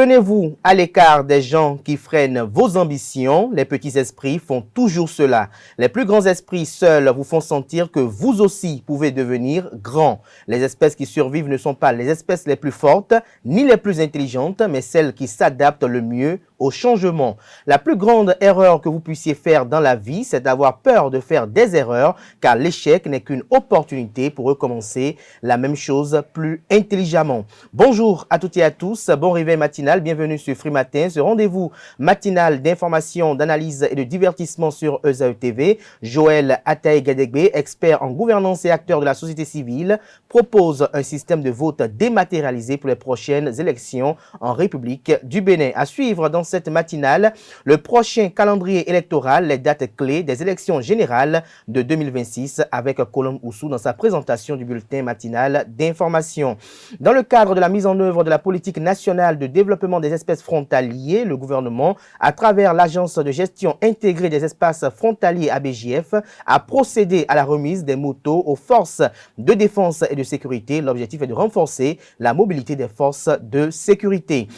Tenez-vous à l'écart des gens qui freinent vos ambitions. Les petits esprits font toujours cela. Les plus grands esprits seuls vous font sentir que vous aussi pouvez devenir grands. Les espèces qui survivent ne sont pas les espèces les plus fortes ni les plus intelligentes, mais celles qui s'adaptent le mieux au changement. La plus grande erreur que vous puissiez faire dans la vie, c'est d'avoir peur de faire des erreurs, car l'échec n'est qu'une opportunité pour recommencer la même chose plus intelligemment. Bonjour à toutes et à tous, bon réveil matinal, bienvenue sur Free Matin, ce rendez-vous matinal d'information, d'analyse et de divertissement sur ESAE TV. Joël Ataï-Gadegbe, expert en gouvernance et acteur de la société civile, propose un système de vote dématérialisé pour les prochaines élections en République du Bénin. À suivre dans cette matinale, le prochain calendrier électoral, les dates clés des élections générales de 2026 avec Colombe Oussou dans sa présentation du bulletin matinal d'information. Dans le cadre de la mise en œuvre de la politique nationale de développement des espèces frontaliers, le gouvernement, à travers l'Agence de gestion intégrée des espaces frontaliers ABJF, a procédé à la remise des motos aux forces de défense et de sécurité. L'objectif est de renforcer la mobilité des forces de sécurité.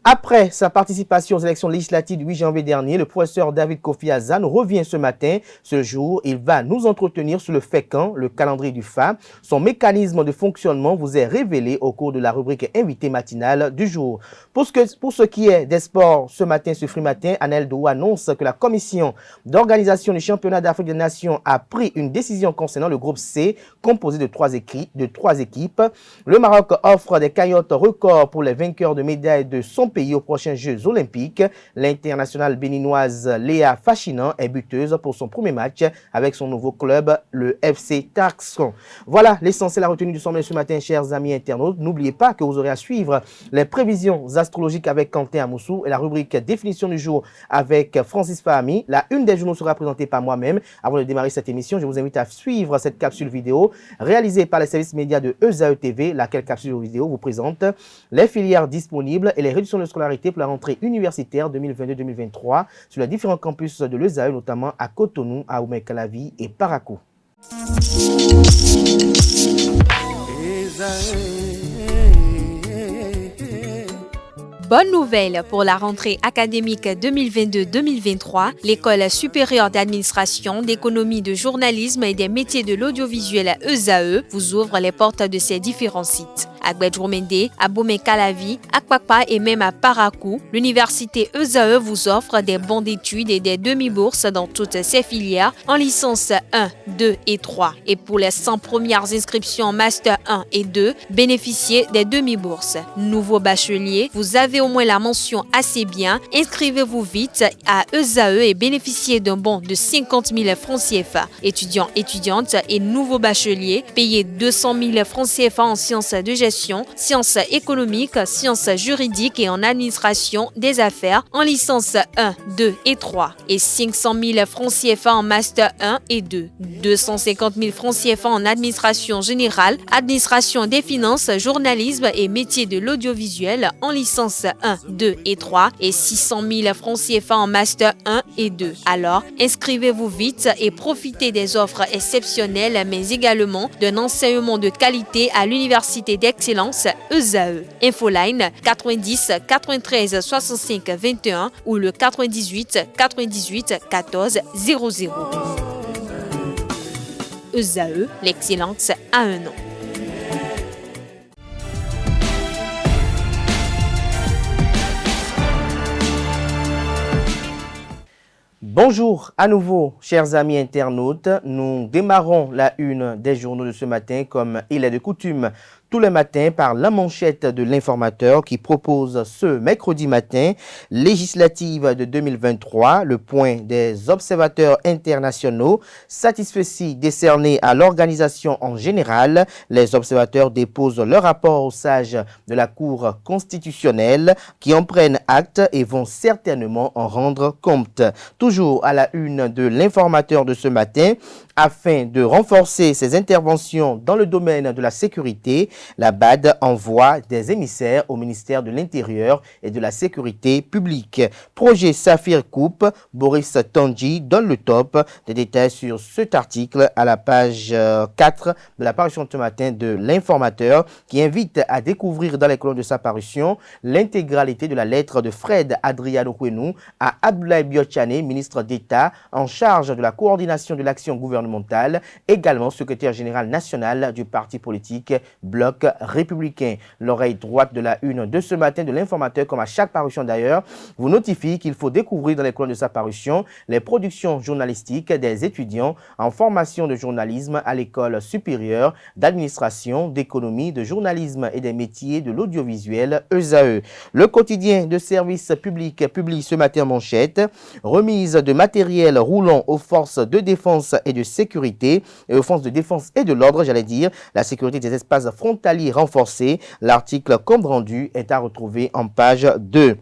Après sa participation aux élections législatives du 8 janvier dernier, le professeur David Kofi Azan revient ce matin. Ce jour, il va nous entretenir sur le FECAN, le calendrier du FA. Son mécanisme de fonctionnement vous est révélé au cours de la rubrique invité matinale du jour. Pour ce qui est des sports, ce matin sur Free Matin, Anel Dou annonce que la commission d'organisation du championnat d'Afrique des Nations a pris une décision concernant le groupe C, composé de trois équipes. Le Maroc offre des cagnottes records pour les vainqueurs de médailles de son pays aux prochains Jeux olympiques. L'internationale béninoise Léa Fachinan est buteuse pour son premier match avec son nouveau club, le FC Tarkson. Voilà l'essentiel à retenir du sommet ce matin, chers amis internautes. N'oubliez pas que vous aurez à suivre les prévisions astrologiques avec Quentin Amoussou et la rubrique définition du jour avec Francis Fahami. La une des journaux sera présentée par moi-même. Avant de démarrer cette émission, je vous invite à suivre cette capsule vidéo réalisée par les services médias de ESAE TV, laquelle capsule vidéo vous présente les filières disponibles et les réductions de scolarité pour la rentrée universitaire 2022-2023 sur les différents campus de l'ESAE, notamment à Cotonou, à Oumé-Calavi et Parakou. Bonne nouvelle pour la rentrée académique 2022-2023. L'École supérieure d'administration, d'économie, de journalisme et des métiers de l'audiovisuel ESAE vous ouvre les portes de ses différents sites. À Gbedjourmende, à Bomé-Calavi, à Kwakpa et même à Parakou, l'université ESAE vous offre des bons d'études et des demi-bourses dans toutes ses filières en licence 1, 2 et 3. Et pour les 100 premières inscriptions en master 1 et 2, bénéficiez des demi-bourses. Nouveau bachelier, vous avez au moins la mention assez bien. Inscrivez-vous vite à ESAE et bénéficiez d'un bon de 50 000 francs CFA. Étudiants, étudiantes et nouveaux bacheliers, payez 200 000 francs CFA en sciences de gestion, sciences économiques, sciences juridiques et en administration des affaires en licence 1, 2 et 3 et 500 000 francs CFA en master 1 et 2, 250 000 francs CFA en administration générale, administration des finances, journalisme et métiers de l'audiovisuel en licence 1, 2 et 3 et 600 000 francs CFA en master 1 et 2. Alors, inscrivez-vous vite et profitez des offres exceptionnelles mais également d'un enseignement de qualité à l'université d'excellence ESAE. Infoline 90 93 65 21 ou le 98 98 14 00. ESAE, l'excellence a un nom. Bonjour à nouveau, chers amis internautes. Nous démarrons la une des journaux de ce matin comme il est de coutume tous les matins par la manchette de l'informateur qui propose ce mercredi matin législative de 2023, le point des observateurs internationaux, satisfecit décerné à l'organisation en général. Les observateurs déposent leur rapport aux sages de la Cour constitutionnelle qui en prennent acte et vont certainement en rendre compte. Toujours à la une de l'informateur de ce matin, Afin de renforcer ses interventions dans le domaine de la sécurité, la BAD envoie des émissaires au ministère de l'Intérieur et de la Sécurité publique. Projet Saphir Coupe, Boris Tandji donne le top. Des détails sur cet article à la page 4 de la parution de ce matin de l'Informateur, qui invite à découvrir dans les colonnes de sa parution l'intégralité de la lettre de Fred Adriano Kwenou à Abdoulaye Biotchane, ministre d'État en charge de la coordination de l'action gouvernementale, également secrétaire général national du parti politique Bloc républicain. L'oreille droite de la une de ce matin de l'Informateur, comme à chaque parution d'ailleurs, vous notifie qu'il faut découvrir dans les colonnes de sa parution les productions journalistiques des étudiants en formation de journalisme à l'école supérieure d'administration, d'économie, de journalisme et des métiers de l'audiovisuel ESAE. Le quotidien de service public publie ce matin en manchette: remise de matériel roulant aux forces de défense et de sécurité et aux forces de défense et de l'ordre, la sécurité des espaces frontaliers renforcés. L'article compte rendu est à retrouver en page 2.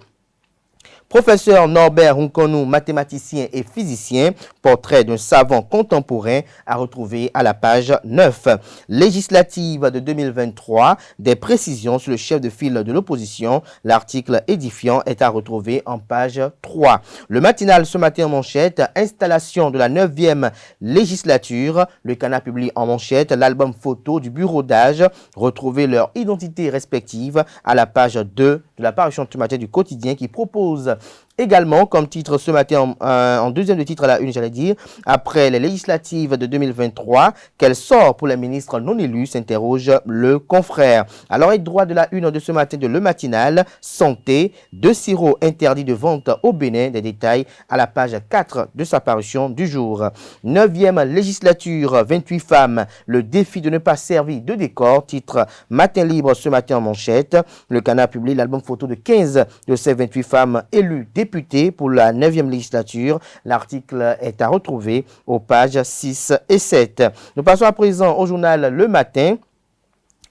Professeur Norbert Nkonou, mathématicien et physicien, portrait d'un savant contemporain à retrouver à la page 9. Législative de 2023, des précisions sur le chef de file de l'opposition. L'article édifiant est à retrouver en page 3. Le matinal ce matin en manchette: installation de la 9e législature. Le Canard publie en manchette l'album photo du bureau d'âge. Retrouvez leur identité respective à la page 2 de la parution ce matin du quotidien, qui propose également comme titre ce matin en deuxième de titre à la une, après les législatives de 2023, quel sort pour les ministres non élus, s'interroge le confrère. À l'oreille droite de la une de ce matin de Le Matinal, santé, 2 sirops interdits de vente au Bénin. Des détails à la page 4 de sa parution du jour. 9e législature, 28 femmes, le défi de ne pas servir de décor, titre Matin Libre ce matin en manchette. Le Canard publie l'album photo de 15 de ces 28 femmes élues députés pour la 9e législature. L'article est à retrouver aux pages 6 et 7. Nous passons à présent au journal Le Matin.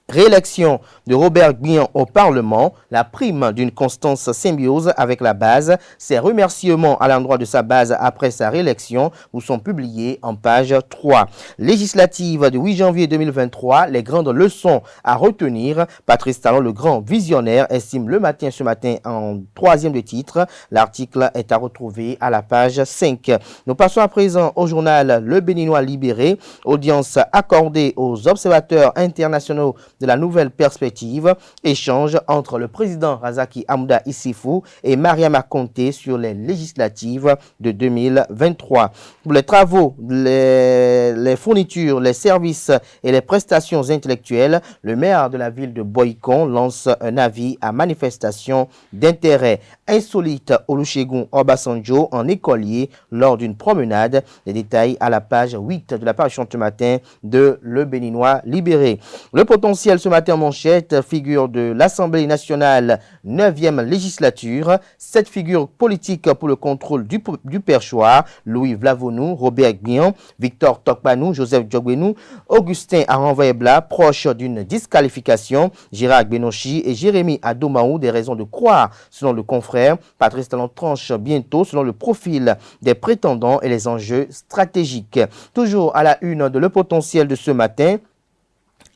Réélection de Robert Gbin au Parlement, la prime d'une constante symbiose avec la base. Ses remerciements à l'endroit de sa base après sa réélection vous sont publiés en page 3. Législative du 8 janvier 2023, les grandes leçons à retenir. Patrice Talon, le grand visionnaire, estime Le Matin ce matin en 3e de titre. L'article est à retrouver à la page 5. Nous passons à présent au journal Le Béninois Libéré. Audience accordée aux observateurs internationaux de la nouvelle perspective, échange entre le président Razaki Hamouda Issifou et Mariama Konté sur les législatives de 2023. Pour les travaux, les fournitures, les services et les prestations intellectuelles, le maire de la ville de Boycon lance un avis à manifestation d'intérêt. Insolite Olusegun Obasanjo en écolier lors d'une promenade. Les détails à la page 8 de la parution ce matin de Le Béninois Libéré. Le potentiel ce matin en manchette, figure de l'Assemblée nationale, 9e législature, 7 figures politiques pour le contrôle du perchoir: Louis Vlavonou, Robert Gbin, Victor Tokpanou, Joseph Djogbenou, Augustin Aranvoyebla, proche d'une disqualification, Gérard Benochi et Jérémy Adomaou, des raisons de croire selon le confrère. Patrice Talon tranche bientôt selon le profil des prétendants et les enjeux stratégiques. Toujours à la une de Le Potentiel de ce matin,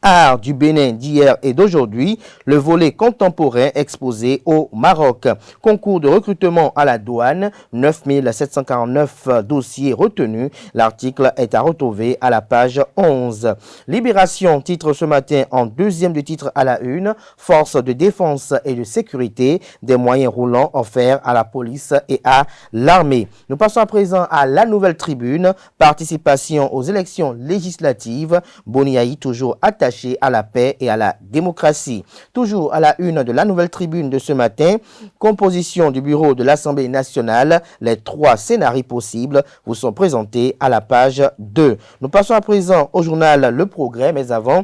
art du Bénin d'hier et d'aujourd'hui, le volet contemporain exposé au Maroc. Concours de recrutement à la douane, 9749 dossiers retenus. L'article est à retrouver à la page 11. Libération, titre ce matin en 2e de titre à la une, force de défense et de sécurité, des moyens roulants offerts à la police et à l'armée. Nous passons à présent à La Nouvelle Tribune, participation aux élections législatives, Boniaï toujours attaché à la paix et à la démocratie. Toujours à la une de La Nouvelle Tribune de ce matin, composition du bureau de l'Assemblée nationale, les 3 scénarios possibles vous sont présentés à la page 2. Nous passons à présent au journal Le Progrès, mais avant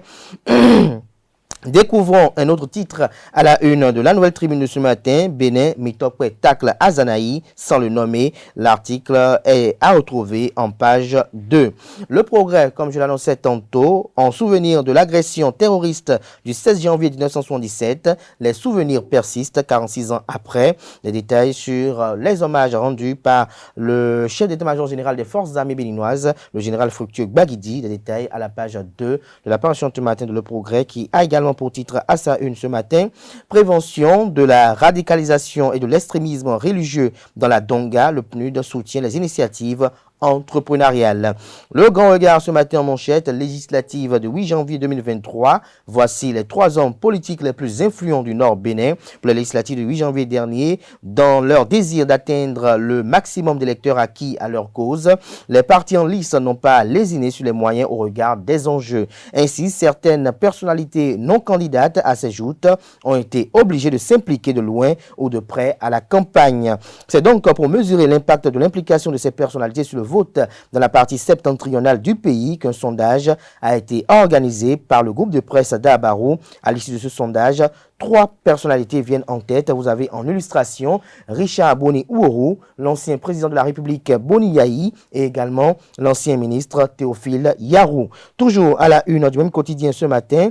Découvrons un autre titre à la une de la Nouvelle Tribune de ce matin. Bénin, Mitokwe tacle Azanaï sans le nommer. L'article est à retrouver en page 2. Le Progrès, comme je l'annonçais tantôt, en souvenir de l'agression terroriste du 16 janvier 1977, les souvenirs persistent 46 ans après. Les détails sur les hommages rendus par le chef d'état-major général des forces armées béninoises, le général Fructueux Baguidi. Les détails à la page 2 de la parution ce matin de Le Progrès, qui a également pour titre à sa une ce matin, prévention de la radicalisation et de l'extrémisme religieux dans la Donga. Le PNUD soutient les initiatives entrepreneuriales. Le grand regard ce matin en manchette, législative de 8 janvier 2023. Voici les 3 hommes politiques les plus influents du Nord Bénin pour les législatives de 8 janvier dernier. Dans leur désir d'atteindre le maximum d'électeurs acquis à leur cause, les partis en lice n'ont pas lésiné sur les moyens au regard des enjeux. Ainsi, certaines personnalités non candidates à ces joutes ont été obligées de s'impliquer de loin ou de près à la campagne. C'est donc pour mesurer l'impact de l'implication de ces personnalités sur le vote dans la partie septentrionale du pays qu'un sondage a été organisé par le groupe de presse d'Abarou. À l'issue de ce sondage, 3 personnalités viennent en tête. Vous avez en illustration Richard Boni Ouourou, l'ancien président de la République Boni Yahi et également l'ancien ministre Théophile Yarou. Toujours à la une du même quotidien ce matin,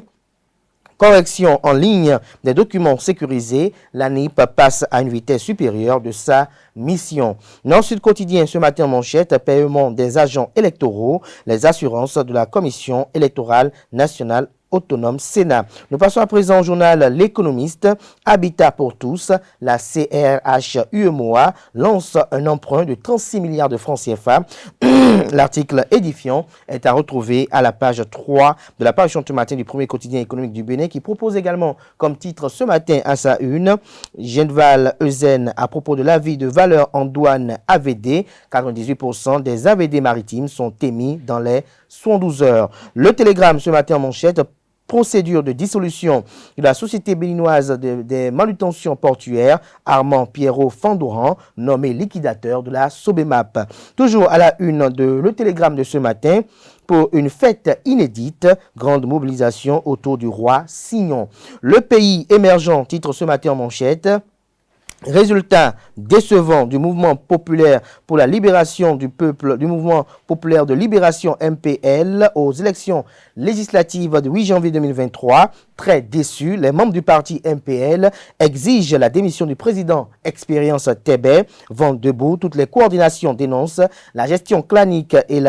correction en ligne des documents sécurisés, l'ANIP passe à une vitesse supérieure de sa mission. Nord-Sud quotidien ce matin en manchette, paiement des agents électoraux, les assurances de la Commission électorale nationale autonome Sénat. Nous passons à présent au journal L'Économiste. Habitat pour tous, la CRH UEMOA lance un emprunt de 36 milliards de francs CFA. L'article édifiant est à retrouver à la page 3 de la parution ce matin du premier quotidien économique du Bénin, qui propose également comme titre ce matin à sa une, Genval Eusen à propos de l'avis de valeur en douane AVD. 98% des AVD maritimes sont émis dans les 112 heures. Le Télégramme ce matin en manchette, procédure de dissolution de la société béninoise des manutentions portuaires, Armand Pierrot Fandouran, nommé liquidateur de la Sobemap. Toujours à la une de Le Télégramme de ce matin, pour une fête inédite, grande mobilisation autour du roi Signon. Le pays émergent, titre ce matin en manchette. Résultat décevant du mouvement populaire pour la libération du peuple, du mouvement populaire de libération MPL aux élections législatives du 8 janvier 2023. Très déçus, les membres du parti MPL exigent la démission du président Expérience Tébé. Vent debout, toutes les coordinations dénoncent la gestion clanique et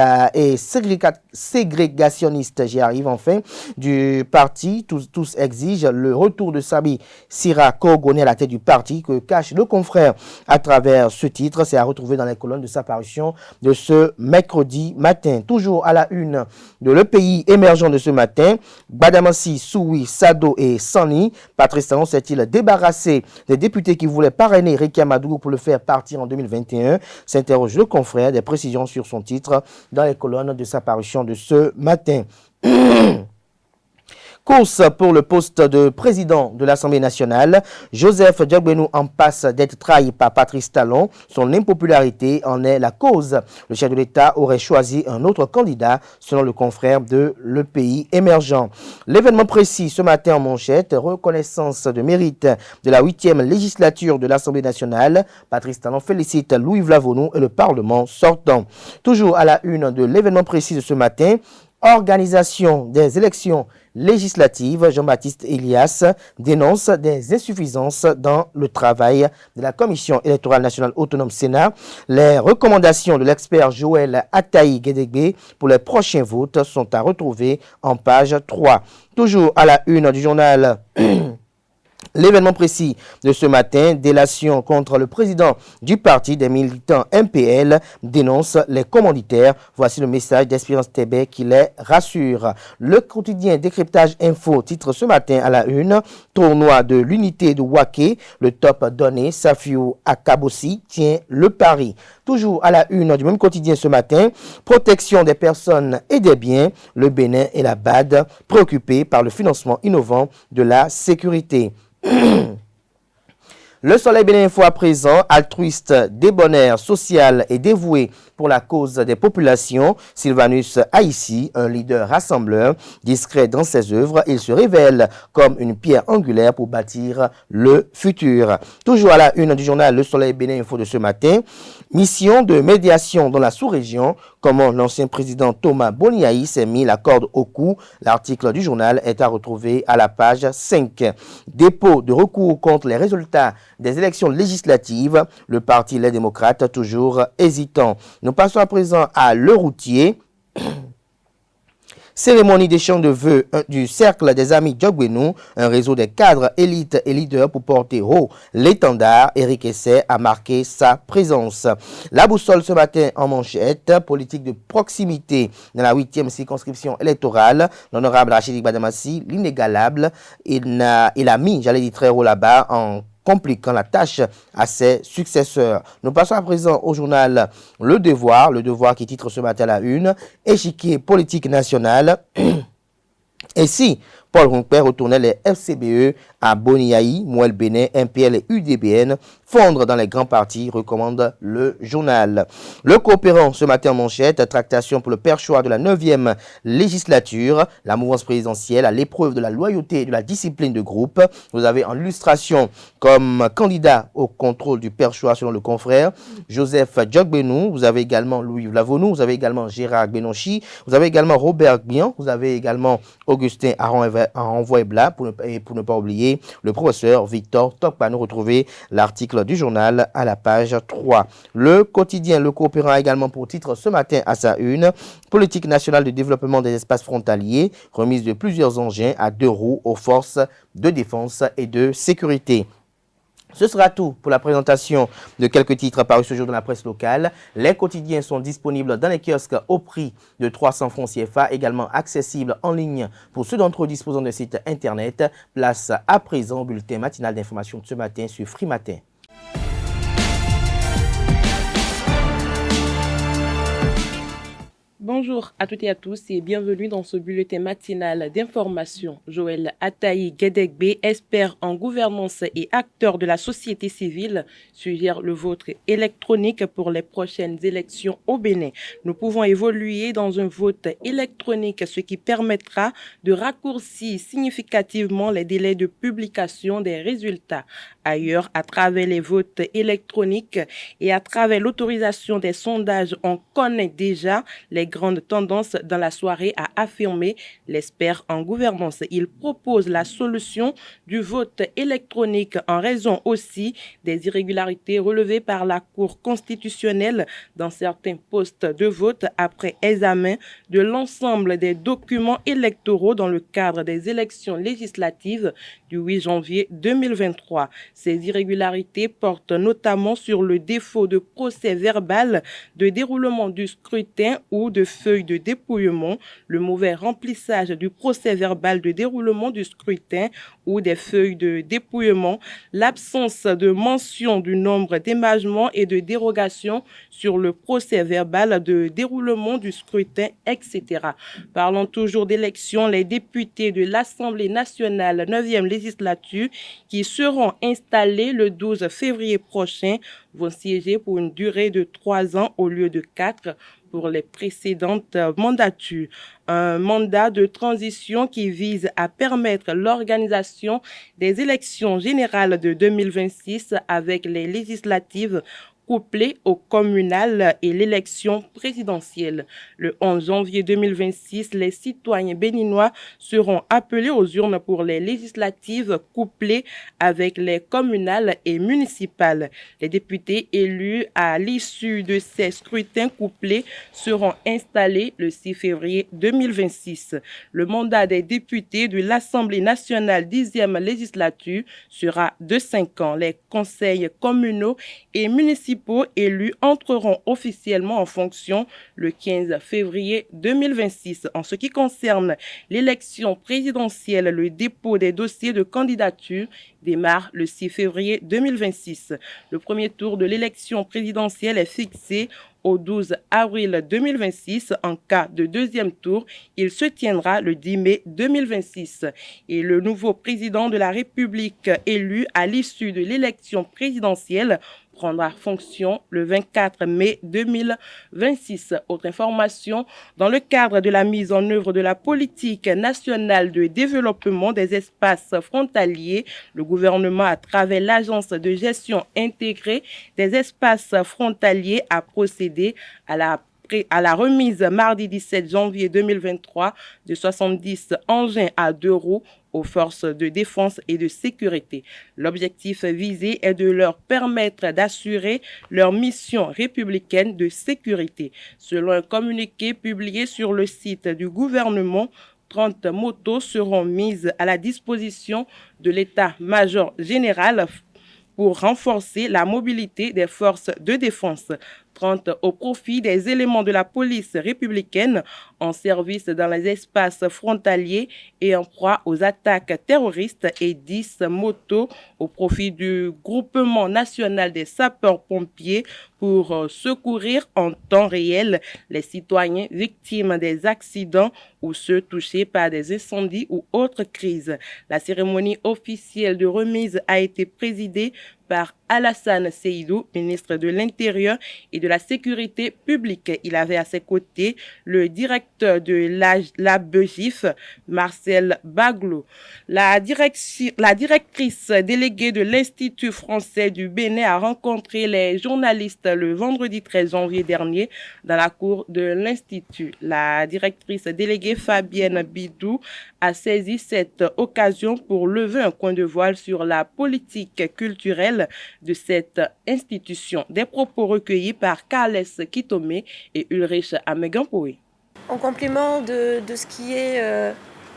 ségrégationniste, j'y arrive enfin, du parti. Tous exigent le retour de Sabi Sira Kogoné à la tête du parti, que cache le confrère à travers ce titre. C'est à retrouver dans les colonnes de sa parution de ce mercredi matin. Toujours à la une de Le Pays émergent de ce matin, Badamassi, Soui, Sado et Sani. Patrice Talon s'est-il débarrassé des députés qui voulaient parrainer Ricky Amadou pour le faire partir en 2021? S'interroge le confrère. Des précisions sur son titre dans les colonnes de sa parution de ce matin. Course pour le poste de président de l'Assemblée nationale. Joseph Diogbenou en passe d'être trahi par Patrice Talon. Son impopularité en est la cause. Le chef de l'État aurait choisi un autre candidat, selon le confrère de Le Pays émergent. L'événement précis ce matin en manchette, reconnaissance de mérite de la 8e législature de l'Assemblée nationale. Patrice Talon félicite Louis Vlavonou et le Parlement sortant. Toujours à la une de l'événement précis de ce matin, organisation des élections législatives, Jean-Baptiste Elias dénonce des insuffisances dans le travail de la Commission électorale nationale autonome Sénat. Les recommandations de l'expert Joël Ataï Guédégué pour les prochains votes sont à retrouver en page 3. Toujours à la une du journal L'événement précis de ce matin, délation contre le président du parti, des militants MPL dénoncent les commanditaires. Voici le message d'Espérance Tébé qui les rassure. Le quotidien Décryptage Info titre ce matin à la une, tournoi de l'unité de Waké, le top donné, Safiou Akabossi tient le pari. Toujours à la une du même quotidien ce matin, protection des personnes et des biens, le Bénin et la BAD préoccupés par le financement innovant de la sécurité. Le Soleil Bénin Info à présent, altruiste, débonnaire, social et dévoué pour la cause des populations, Sylvanus Haïssi, un leader rassembleur, discret dans ses œuvres, il se révèle comme une pierre angulaire pour bâtir le futur. Toujours à la une du journal Le Soleil Bénin Info de ce matin, mission de médiation dans la sous-région, comment l'ancien président Thomas Boniaï s'est mis la corde au cou. L'article du journal est à retrouver à la page 5. Dépôt de recours contre les résultats des élections législatives, le parti Les Démocrates toujours hésitant. Nous passons à présent à Le Routier. Cérémonie des chants de vœux du Cercle des Amis Djogbenou, un réseau des cadres, élites et leaders pour porter haut l'étendard. Éric Essay a marqué sa présence. La boussole ce matin en manchette, politique de proximité dans la 8e circonscription électorale. L'honorable Rachid Badamassi, l'inégalable, il a mis, j'allais dire très haut là-bas, en compliquant la tâche à ses successeurs. Nous passons à présent au journal Le Devoir qui titre ce matin la une, échiquier politique national. Et si Paul Ronquet retournait les FCBE à Boniaï, Mouel Bénin, MPL et UDBN fondre dans les grands partis, recommande le journal. Le coopérant ce matin en manchette, tractation pour le perchoir de la 9e législature, la mouvance présidentielle à l'épreuve de la loyauté et de la discipline de groupe. Vous avez en illustration comme candidat au contrôle du perchoir selon le confrère Joseph Djogbenou, vous avez également Louis Vlavonou, vous avez également Gérard Benonchi, vous avez également Robert Gbian, vous avez également Augustin Aranvoy-Bla, pour ne pas oublier le professeur Victor Tokpa. Nous retrouvez l'article du journal à la page 3. Le quotidien Le Coopérant a également pour titre ce matin à sa une, politique nationale de développement des espaces frontaliers, remise de plusieurs engins à 2 roues aux forces de défense et de sécurité. Ce sera tout pour la présentation de quelques titres parus ce jour dans la presse locale. Les quotidiens sont disponibles dans les kiosques au prix de 300 francs CFA, également accessibles en ligne pour ceux d'entre eux disposant de site internet. Place à présent au bulletin matinal d'information de ce matin sur Free Matin. Bonjour à toutes et à tous et bienvenue dans ce bulletin matinal d'information. Joël Ataï Guédegbe, expert en gouvernance et acteur de la société civile, suggère le vote électronique pour les prochaines élections au Bénin. Nous pouvons évoluer dans un vote électronique, ce qui permettra de raccourcir significativement les délais de publication des résultats. Ailleurs, à travers les votes électroniques et à travers l'autorisation des sondages, on connaît déjà les grandes tendances dans la soirée, a affirmé l'expert en gouvernance. Il propose la solution du vote électronique en raison aussi des irrégularités relevées par la Cour constitutionnelle dans certains postes de vote après examen de l'ensemble des documents électoraux dans le cadre des élections législatives du 8 janvier 2023. Ces irrégularités portent notamment sur le défaut de procès verbal de déroulement du scrutin ou de feuilles de dépouillement, le mauvais remplissage du procès verbal de déroulement du scrutin ou des feuilles de dépouillement, l'absence de mention du nombre d'émargements et de dérogations sur le procès verbal de déroulement du scrutin, etc. Parlons toujours d'élections, les députés de l'Assemblée nationale 9e législature qui seront installés le 12 février prochain vont siéger pour une durée de 3 ans au lieu de 4 pour les précédentes mandatures. Un mandat de transition qui vise à permettre l'organisation des élections générales de 2026 avec les législatives couplé au communal et l'élection présidentielle. Le 11 janvier 2026, les citoyens béninois seront appelés aux urnes pour les législatives couplées avec les communales et municipales. Les députés élus à l'issue de ces scrutins couplés seront installés le 6 février 2026. Le mandat des députés de l'Assemblée nationale 10e législature sera de 5 ans. Les conseils communaux et municipaux élus entreront officiellement en fonction le 15 février 2026. En ce qui concerne l'élection présidentielle, le dépôt des dossiers de candidature démarre le 6 février 2026. Le premier tour de l'élection présidentielle est fixé au 12 avril 2026. En cas de deuxième tour, il se tiendra le 10 mai 2026. Et le nouveau président de la République élu à l'issue de l'élection présidentielle prendra fonction le 24 mai 2026. Autre information, dans le cadre de la mise en œuvre de la politique nationale de développement des espaces frontaliers, le gouvernement, à travers l'Agence de gestion intégrée des espaces frontaliers, a procédé à la remise mardi 17 janvier 2023 de 70 engins à 2 roues aux forces de défense et de sécurité. L'objectif visé est de leur permettre d'assurer leur mission républicaine de sécurité. Selon un communiqué publié sur le site du gouvernement, 30 motos seront mises à la disposition de l'état-major général pour renforcer la mobilité des forces de défense. 30 au profit des éléments de la police républicaine en service dans les espaces frontaliers et en proie aux attaques terroristes, et 10 motos au profit du groupement national des sapeurs-pompiers pour secourir en temps réel les citoyens victimes des accidents ou ceux touchés par des incendies ou autres crises. La cérémonie officielle de remise a été présidée par Alassane Seydou, ministre de l'Intérieur et de la Sécurité publique. Il avait à ses côtés le directeur de l'ABEGIF, Marcel Baglo. La directrice déléguée de l'Institut français du Bénin a rencontré les journalistes le vendredi 13 janvier dernier dans la cour de l'Institut. La directrice déléguée Fabienne Bidou a saisi cette occasion pour lever un coin de voile sur la politique culturelle de cette institution. Des propos recueillis par Carles Kitome et Ulrich Amegampoé. En complément de ce qui est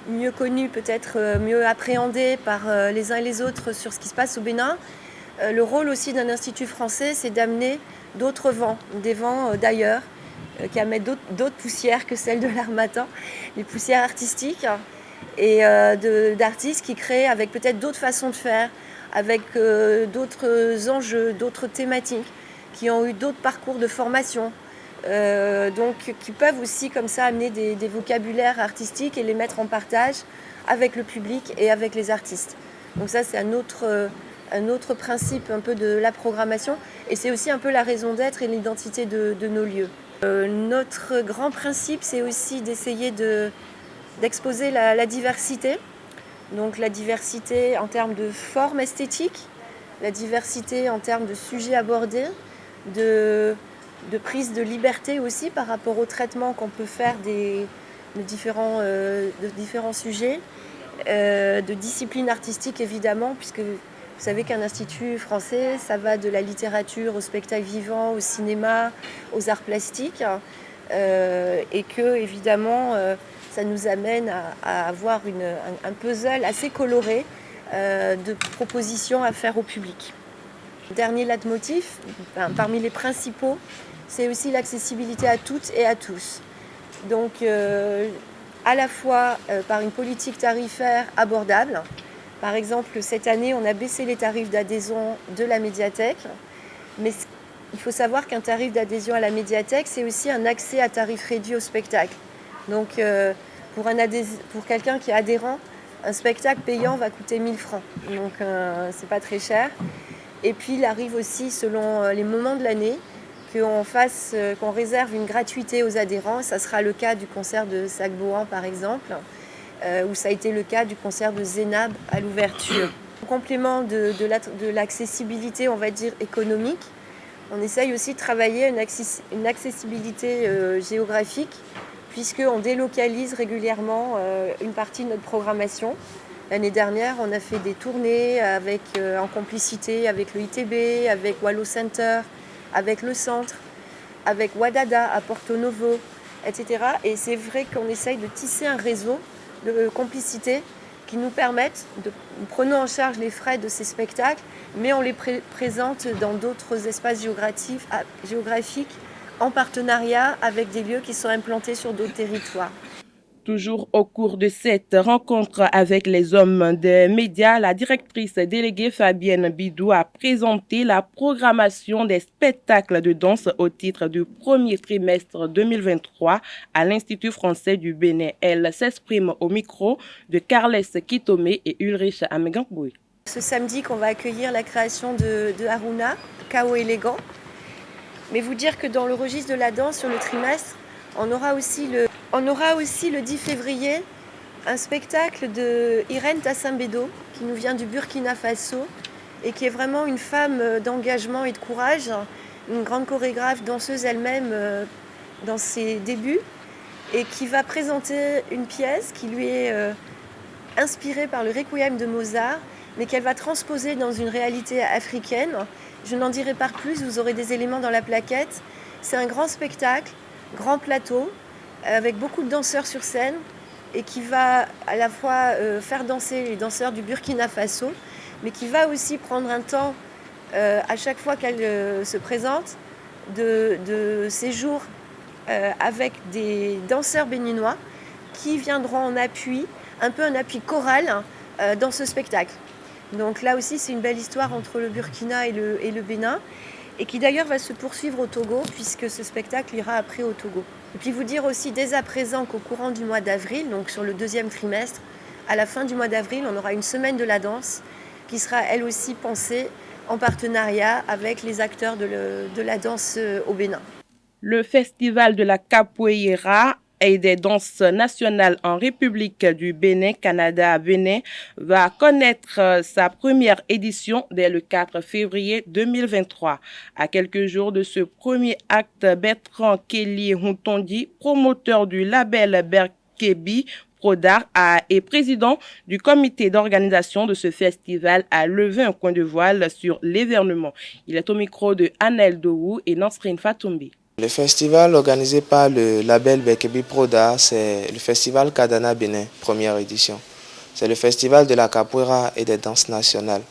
mieux connu, peut-être mieux appréhendé par les uns et les autres sur ce qui se passe au Bénin, le rôle aussi d'un institut français, c'est d'amener d'autres vents, des vents d'ailleurs, qui amènent d'autres poussières que celles de l'Harmattan, les poussières artistiques, et d'artistes qui créent avec peut-être d'autres façons de faire, avec d'autres enjeux, d'autres thématiques, qui ont eu d'autres parcours de formation, donc qui peuvent aussi comme ça amener des vocabulaires artistiques et les mettre en partage avec le public et avec les artistes. Donc ça, c'est un autre principe un peu de la programmation, et c'est aussi un peu la raison d'être et l'identité de nos lieux. Notre grand principe, c'est aussi d'essayer d'exposer la diversité. Donc la diversité en termes de forme esthétique, la diversité en termes de sujets abordés, de prise de liberté aussi par rapport au traitement qu'on peut faire de différents sujets, de disciplines artistiques évidemment, puisque vous savez qu'un institut français, ça va de la littérature au spectacle vivant, au cinéma, aux arts plastiques, et que évidemment ça nous amène à avoir un puzzle assez coloré de propositions à faire au public. Dernier leitmotiv, parmi les principaux, c'est aussi l'accessibilité à toutes et à tous. Donc à la fois par une politique tarifaire abordable. Par exemple, cette année, on a baissé les tarifs d'adhésion de la médiathèque, mais il faut savoir qu'un tarif d'adhésion à la médiathèque, c'est aussi un accès à tarif réduit au spectacle. Donc pour quelqu'un qui est adhérent, un spectacle payant va coûter 1000 francs. Donc c'est pas très cher. Et puis il arrive aussi, selon les moments de l'année, qu'on réserve une gratuité aux adhérents. Ça sera le cas du concert de Sacboan par exemple, où ça a été le cas du concert de Zénab à l'ouverture. En complément de l'accessibilité, on va dire, économique, on essaye aussi de travailler une accessibilité géographique, puisqu'on délocalise régulièrement une partie de notre programmation. L'année dernière, on a fait des tournées en complicité avec le ITB, avec Wallo Center, avec le Centre, avec Wadada à Porto Novo, etc. Et c'est vrai qu'on essaye de tisser un réseau de complicité qui nous permettent nous prenons en charge les frais de ces spectacles, mais on les présente dans d'autres espaces géographiques en partenariat avec des lieux qui sont implantés sur d'autres territoires. Toujours au cours de cette rencontre avec les hommes des médias, la directrice déléguée Fabienne Bidou a présenté la programmation des spectacles de danse au titre du premier trimestre 2023 à l'Institut français du Bénin. Elle s'exprime au micro de Carles Kitomé et Ulrich Amegamboui. Ce samedi qu'on va accueillir la création de Haruna, Chaos élégant. Mais vous dire que dans le registre de la danse sur le trimestre, on aura aussi le 10 février un spectacle de Irène Tassimbedo qui nous vient du Burkina Faso et qui est vraiment une femme d'engagement et de courage, une grande chorégraphe, danseuse elle-même dans ses débuts et qui va présenter une pièce qui lui est inspirée par le Requiem de Mozart mais qu'elle va transposer dans une réalité africaine. Je n'en dirai pas plus, vous aurez des éléments dans la plaquette. C'est un grand spectacle, grand plateau, avec beaucoup de danseurs sur scène et qui va à la fois faire danser les danseurs du Burkina Faso, mais qui va aussi prendre un temps, à chaque fois qu'elle se présente, de séjour avec des danseurs béninois qui viendront en appui, un peu un appui choral dans ce spectacle. Donc là aussi, c'est une belle histoire entre le Burkina et le Bénin, et qui d'ailleurs va se poursuivre au Togo, puisque ce spectacle ira après au Togo. Et puis vous dire aussi dès à présent qu'au courant du mois d'avril, donc sur le deuxième trimestre, à la fin du mois d'avril, on aura une semaine de la danse qui sera elle aussi pensée en partenariat avec les acteurs de la danse au Bénin. Le festival de la capoeira et des danses nationales en République du Bénin, Canada, Bénin, va connaître sa première édition dès le 4 février 2023. À quelques jours de ce premier acte, Bertrand Kelly Huntondi, promoteur du label Berkebi Prodar et président du comité d'organisation de ce festival, a levé un coin de voile sur l'événement. Il est au micro de Anel Dowou et Nansrine Fatoumbi. Le festival organisé par le label Berkebi Prodar, c'est le festival Kadana Bénin, première édition. C'est le festival de la capoeira et des danses nationales.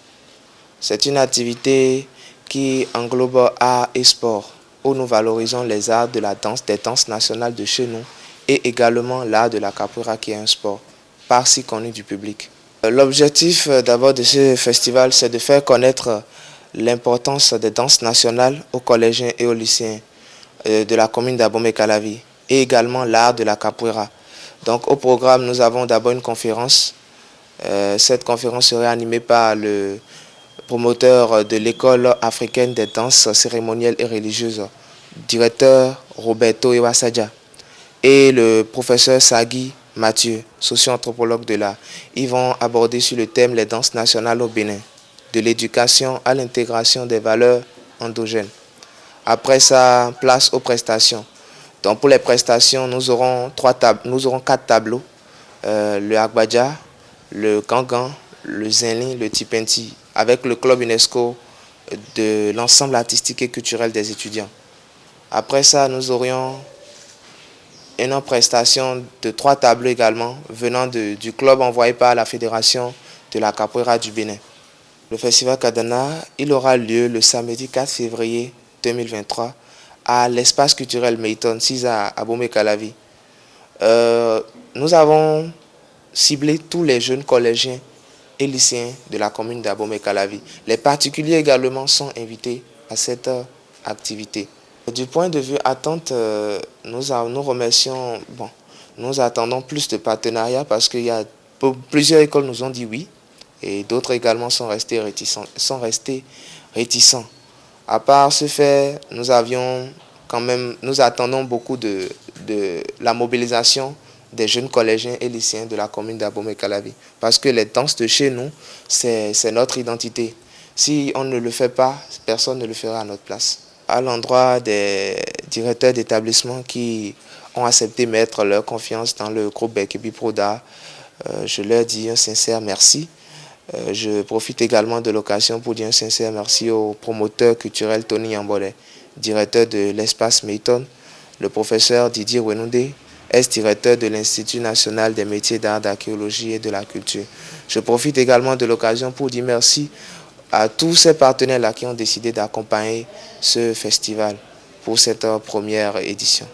C'est une activité qui englobe art et sport, où nous valorisons les arts de la danse, des danses nationales de chez nous, et également l'art de la capoeira qui est un sport, pas si connu du public. L'objectif d'abord de ce festival, c'est de faire connaître l'importance des danses nationales aux collégiens et aux lycéens de la commune d'Abomey-Calavi et également l'art de la capoeira. Donc au programme, nous avons d'abord une conférence. Cette conférence serait animée par le promoteur de l'école africaine des danses cérémonielles et religieuses, directeur Roberto Iwasadja, et le professeur Sagui Mathieu, socio-anthropologue de l'art. Ils vont aborder sur le thème les danses nationales au Bénin, de l'éducation à l'intégration des valeurs endogènes. Après ça, place aux prestations. Donc pour les prestations, nous aurons 4 tableaux. Le Agbadja, le Gangan, le Zenli, le Tipenti, avec le club UNESCO de l'ensemble artistique et culturel des étudiants. Après ça, nous aurions une prestation de 3 tableaux également, venant du club envoyé par la Fédération de la Capoeira du Bénin. Le festival Kadana, il aura lieu le samedi 4 février 2023 à l'espace culturel Meiton 6 à Abomey-Calavi. Nous avons ciblé tous les jeunes collégiens et lycéens de la commune d'Abomey-Calavi. Les particuliers également sont invités à cette activité. Du point de vue attente, nous remercions, nous attendons plus de partenariats parce qu'il y a plusieurs écoles nous ont dit oui et d'autres également sont restés réticents. À part ce fait, nous attendons beaucoup de la mobilisation des jeunes collégiens et lycéens de la commune d'Abomey-Calavi. Parce que les danses de chez nous, c'est notre identité. Si on ne le fait pas, personne ne le fera à notre place. À l'endroit des directeurs d'établissement qui ont accepté de mettre leur confiance dans le groupe Berkebi Prodar, je leur dis un sincère merci. Je profite également de l'occasion pour dire un sincère merci au promoteur culturel Tony Yambole, directeur de l'espace Meiton, le professeur Didier Wenunde, ex-directeur de l'Institut national des métiers d'art, d'archéologie et de la culture. Je profite également de l'occasion pour dire merci à tous ces partenaires-là qui ont décidé d'accompagner ce festival pour cette première édition.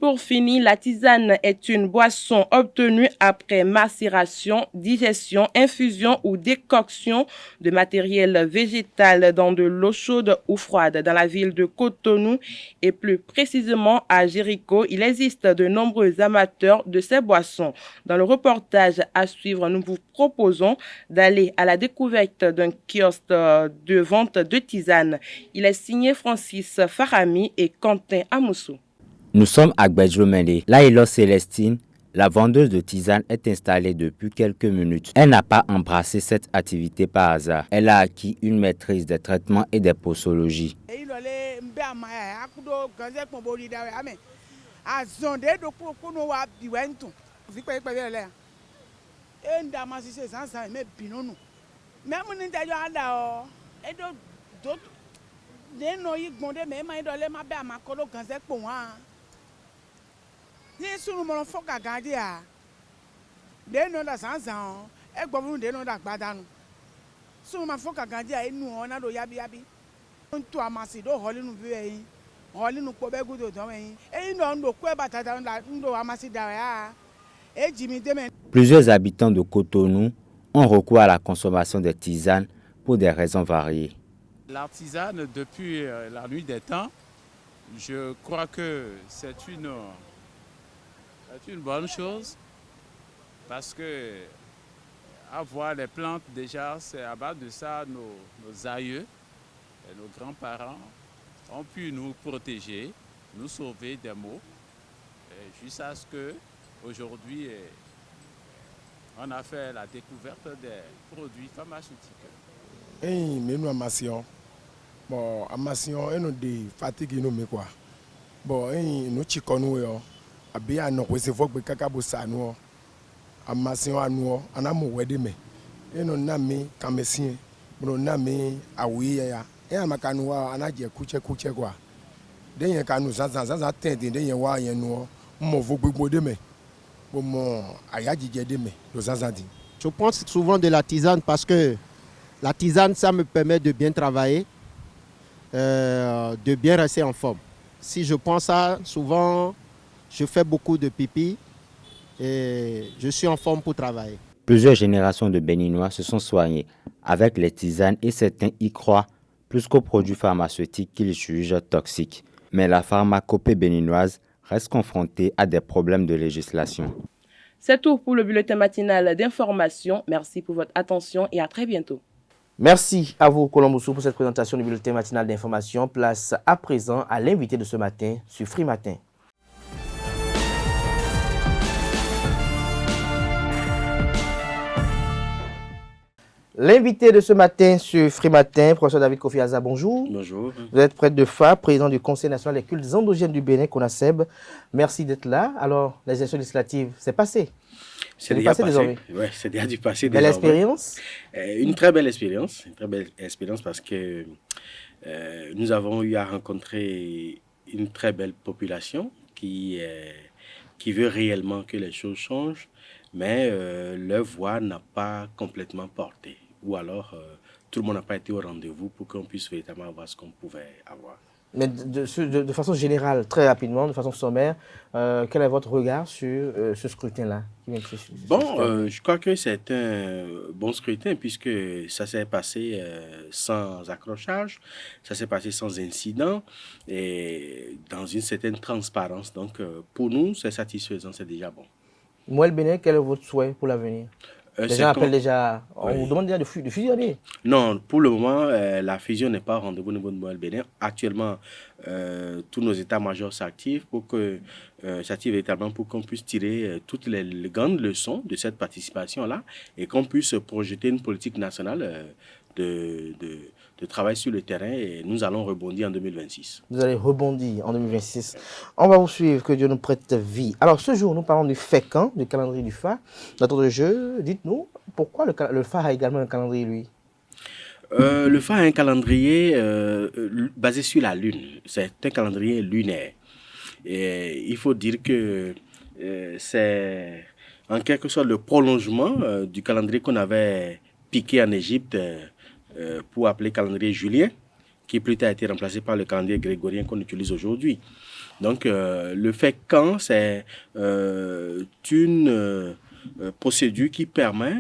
Pour finir, la tisane est une boisson obtenue après macération, digestion, infusion ou décoction de matériel végétal dans de l'eau chaude ou froide. Dans la ville de Cotonou et plus précisément à Jéricho, il existe de nombreux amateurs de ces boissons. Dans le reportage à suivre, nous vous proposons d'aller à la découverte d'un kiosque de vente de tisane. Il est signé Francis Farami et Quentin Amoussou. Nous sommes à Gbedjomele. Laïlo Célestine, la vendeuse de tisane, est installée depuis quelques minutes. Elle n'a pas embrassé cette activité par hasard. Elle a acquis une maîtrise des traitements et des posologies. Plusieurs habitants de Cotonou ont recours à la consommation des tisanes pour des raisons variées. La tisane, depuis la nuit des temps, je crois que c'est une bonne chose parce que avoir les plantes déjà, c'est à base de ça nos aïeux et nos grands-parents ont pu nous protéger, nous sauver des maux, jusqu'à ce qu'aujourd'hui on a fait la découverte des produits pharmaceutiques. Bon, amation eno de fatigue no me quoi. Bon, no chikonu yo. Abia no kwese fokbe kaka bo sanu. Amation anu anamu wede me. Eno na me kamesin. Bro na me awi ya. Amakanu wa anaje kuche kwa. Den yen kanu zanza tende den yen wa yen no. Mo fo gbogbo de me. Bon mo ayajije de me do zanza di. Je pense souvent de la tisane parce que la tisane ça me permet de bien travailler. De bien rester en forme. Si je pense ça, souvent, je fais beaucoup de pipi et je suis en forme pour travailler. Plusieurs générations de Béninois se sont soignés avec les tisanes et certains y croient plus qu'aux produits pharmaceutiques qu'ils jugent toxiques. Mais la pharmacopée béninoise reste confrontée à des problèmes de législation. C'est tout pour le bulletin matinal d'information. Merci pour votre attention et à très bientôt. Merci à vous, Colomboussou, pour cette présentation du bulletin matinal d'information. Place à présent à l'invité de ce matin sur Free Matin. L'invité de ce matin sur Free Matin, professeur David Kofi Aza, bonjour. Bonjour. Vous êtes prêtre de FA, président du Conseil national des cultes endogènes du Bénin, CONASEB. Merci d'être là. Alors, les élections législatives, c'est passé. C'est déjà passé désormais. Oui, c'est déjà du passé désormais. Belle expérience. Une très belle expérience. Une très belle expérience parce que nous avons eu à rencontrer une très belle population qui veut réellement que les choses changent, mais leur voix n'a pas complètement porté. Ou alors, tout le monde n'a pas été au rendez-vous pour qu'on puisse véritablement avoir ce qu'on pouvait avoir. Mais de façon générale, très rapidement, de façon sommaire, quel est votre regard sur ce scrutin-là? Je crois que c'est un bon scrutin puisque ça s'est passé sans accrochage, ça s'est passé sans incident et dans une certaine transparence. Donc, pour nous, c'est satisfaisant, c'est déjà bon. Mouel Bénin, quel est votre souhait pour l'avenir? Les gens appellent déjà, on vous demande déjà de fusionner. Non, pour le moment, la fusion n'est pas au rendez-vous au niveau de Mouel Bénin. Actuellement, tous nos états-majors s'activent véritablement pour qu'on puisse tirer toutes les grandes leçons de cette participation-là et qu'on puisse projeter une politique nationale de travail sur le terrain et nous allons rebondir en 2026. Vous allez rebondir en 2026. On va vous suivre, que Dieu nous prête vie. Alors ce jour, nous parlons du FECAN, du calendrier du FA. Notre jeu, dites-nous, pourquoi le FA a également un calendrier, lui? Le FA a un calendrier basé sur la Lune. C'est un calendrier lunaire. Et il faut dire que c'est en quelque sorte le prolongement du calendrier qu'on avait piqué en Égypte pour appeler calendrier julien, qui plus tard a été remplacé par le calendrier grégorien qu'on utilise aujourd'hui. Donc, le fécamp, c'est une procédure qui permet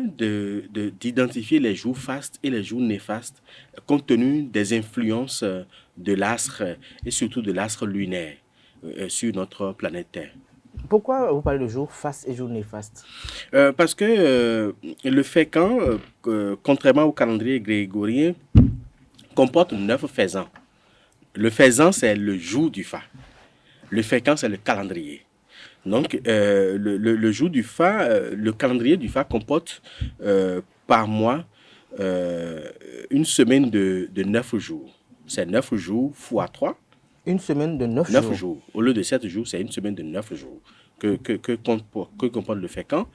d'identifier les jours fastes et les jours néfastes compte tenu des influences de l'astre et surtout de l'astre lunaire sur notre planète Terre. Pourquoi vous parlez de jours fastes et jours néfastes? Parce que le fécamp, contrairement au calendrier grégorien, comporte 9 faisans. Le faisan, c'est le jour du Fa. Le fécamp, c'est le calendrier. Donc, le jour du Fa, le calendrier du Fa comporte par mois une semaine de 9 jours. C'est 9 jours fois 3. Une semaine de 9 9 jours. jours. Au lieu de 7 jours, c'est une semaine de 9 jours que comporte le fécamp.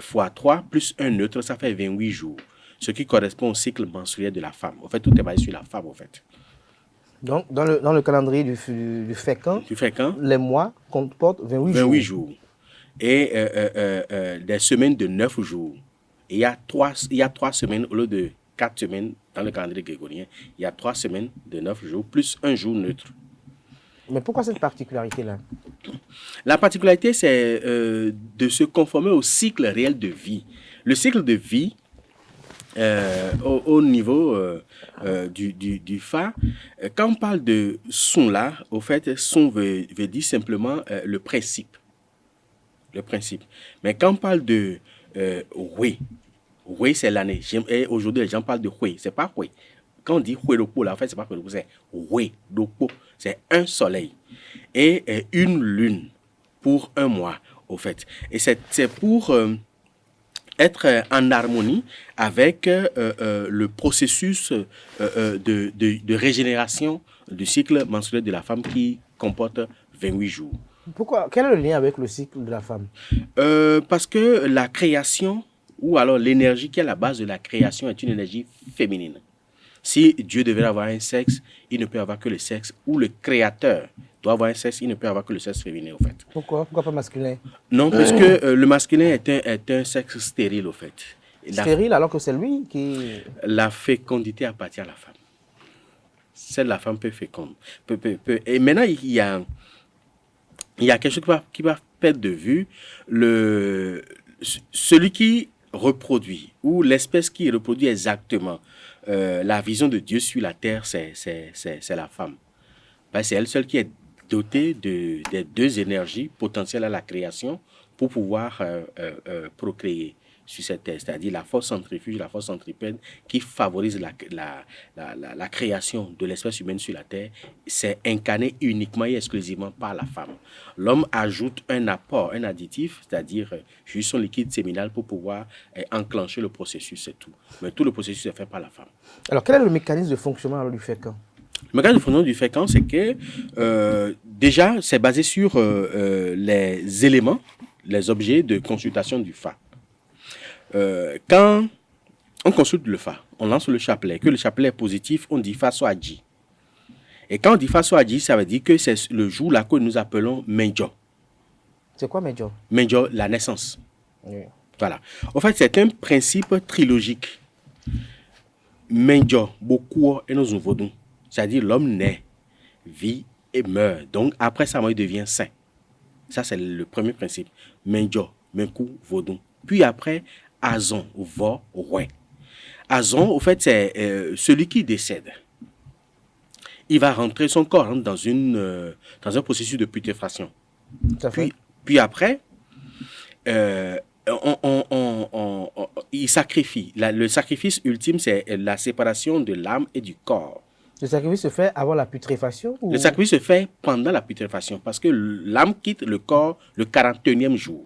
Fois 3 plus un neutre, ça fait 28 jours. Ce qui correspond au cycle menstruel de la femme. En fait, tout est basé sur la femme, en fait. Donc, dans le calendrier du fécamp, les mois comportent 28 jours. Et des semaines de 9 jours. Et il y a 3 semaines au lieu de 4 semaines dans le calendrier grégorien. Il y a 3 semaines de 9 jours plus un jour neutre. Mais pourquoi cette particularité-là? La particularité, c'est de se conformer au cycle réel de vie. Le cycle de vie, au niveau du Fa, quand on parle de son là, au fait, son veut dire simplement le principe. Le principe. Mais quand on parle de Hui, c'est l'année. Et aujourd'hui, les gens parlent de Hui. C'est pas Hui. Quand on dit Hui Dopo, là, en fait, c'est pas Hui Dopo, c'est Hui Dopo. C'est un soleil et une lune pour un mois, au fait. Et c'est pour être en harmonie avec le processus de régénération du cycle menstruel de la femme qui comporte 28 jours. Pourquoi? Quel est le lien avec le cycle de la femme? Parce que la création, ou alors l'énergie qui est à la base de la création est une énergie féminine. Si Dieu devait avoir un sexe, il ne peut avoir que le sexe, ou le créateur doit avoir un sexe, il ne peut avoir que le sexe féminin, au fait. Pourquoi? Pourquoi pas masculin? Non, parce que le masculin est un sexe stérile, au fait. Stérile alors que c'est lui qui... La fécondité appartient à la femme. Celle de la femme peut féconde. Et maintenant, il y a quelque chose qui va perdre de vue. Celui qui reproduit, ou l'espèce qui reproduit exactement la vision de Dieu sur la terre, c'est la femme. C'est elle seule qui est dotée des deux énergies potentielles à la création pour pouvoir procréer sur cette terre, c'est-à-dire la force centrifuge, la force centripète qui favorise la création de l'espèce humaine sur la terre. C'est incarné uniquement et exclusivement par la femme. L'homme ajoute un apport, un additif, c'est-à-dire juste son liquide séminal pour pouvoir enclencher le processus, c'est tout. Mais tout le processus est fait par la femme. Alors, quel est le mécanisme de fonctionnement du fécamp? Le mécanisme de fonctionnement du fécamp, c'est que déjà, c'est basé sur les éléments, les objets de consultation du Fa. Quand on consulte le Fa, on lance le chapelet, que le chapelet est positif, on dit Fa soit Ji. Et quand on dit Fa soit Ji, ça veut dire que c'est le jour là que nous appelons Menjo. C'est quoi Menjo? Menjo, la naissance. Oui. Voilà. En fait, c'est un principe trilogique. Menjo, beaucoup et nous vodou. C'est-à-dire l'homme naît, vit et meurt. Donc après sa mort, il devient saint. Ça, c'est le premier principe. Menjo, Menkou, Vodou. Puis après, Azon, Vo, Roi. Azon, au fait, c'est celui qui décède. Il va rentrer, son corps rentre dans un processus de putréfaction. Puis après, il sacrifie. Le sacrifice ultime, c'est la séparation de l'âme et du corps. Le sacrifice se fait avant la putréfaction ou... Le sacrifice se fait pendant la putréfaction parce que l'âme quitte le corps le 41e jour.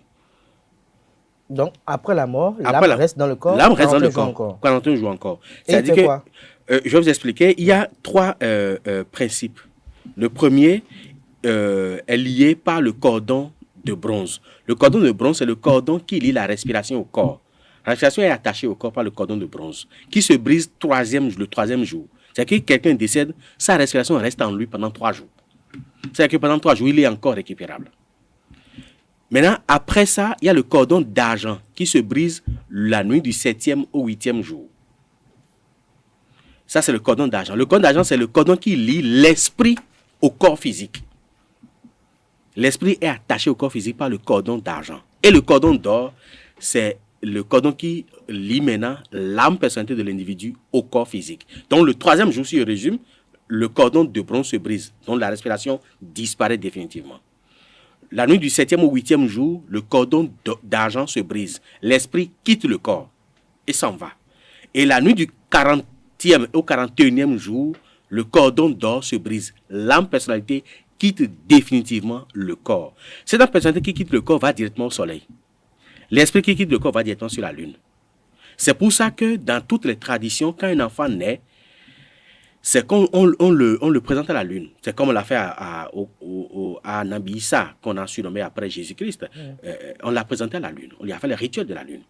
Donc, après la mort, l'âme reste dans le corps. L'âme reste dans le corps. 41 jours encore. C'est-à-dire que, quoi? Je vais vous expliquer. Il y a 3 principes. Le premier est lié par le cordon de bronze. Le cordon de bronze, c'est le cordon qui lie la respiration au corps. La respiration est attachée au corps par le cordon de bronze, qui se brise le 3e jour. C'est-à-dire que quelqu'un décède, sa respiration reste en lui pendant 3 jours. C'est-à-dire que pendant 3 jours, il est encore récupérable. Maintenant, après ça, il y a le cordon d'argent qui se brise la nuit du 7e au 8e jour. Ça, c'est le cordon d'argent. Le cordon d'argent, c'est le cordon qui lie l'esprit au corps physique. L'esprit est attaché au corps physique par le cordon d'argent. Et le cordon d'or, c'est le cordon qui lie maintenant l'âme personnalité de l'individu au corps physique. Donc, le troisième jour, si je résume, le cordon de bronze se brise. Donc, la respiration disparaît définitivement. La nuit du 7e au 8e jour, le cordon d'argent se brise. L'esprit quitte le corps et s'en va. Et la nuit du 40e au 41e jour, le cordon d'or se brise. L'âme personnalité quitte définitivement le corps. Cette âme personnalité qui quitte le corps va directement au soleil. L'esprit qui quitte le corps va directement sur la lune. C'est pour ça que dans toutes les traditions, quand un enfant naît, c'est qu'on le présente à la lune. C'est comme on l'a fait à Nabi Issa, qu'on a surnommé après Jésus-Christ. On l'a présenté à la lune. On lui a fait le rituel de la lune.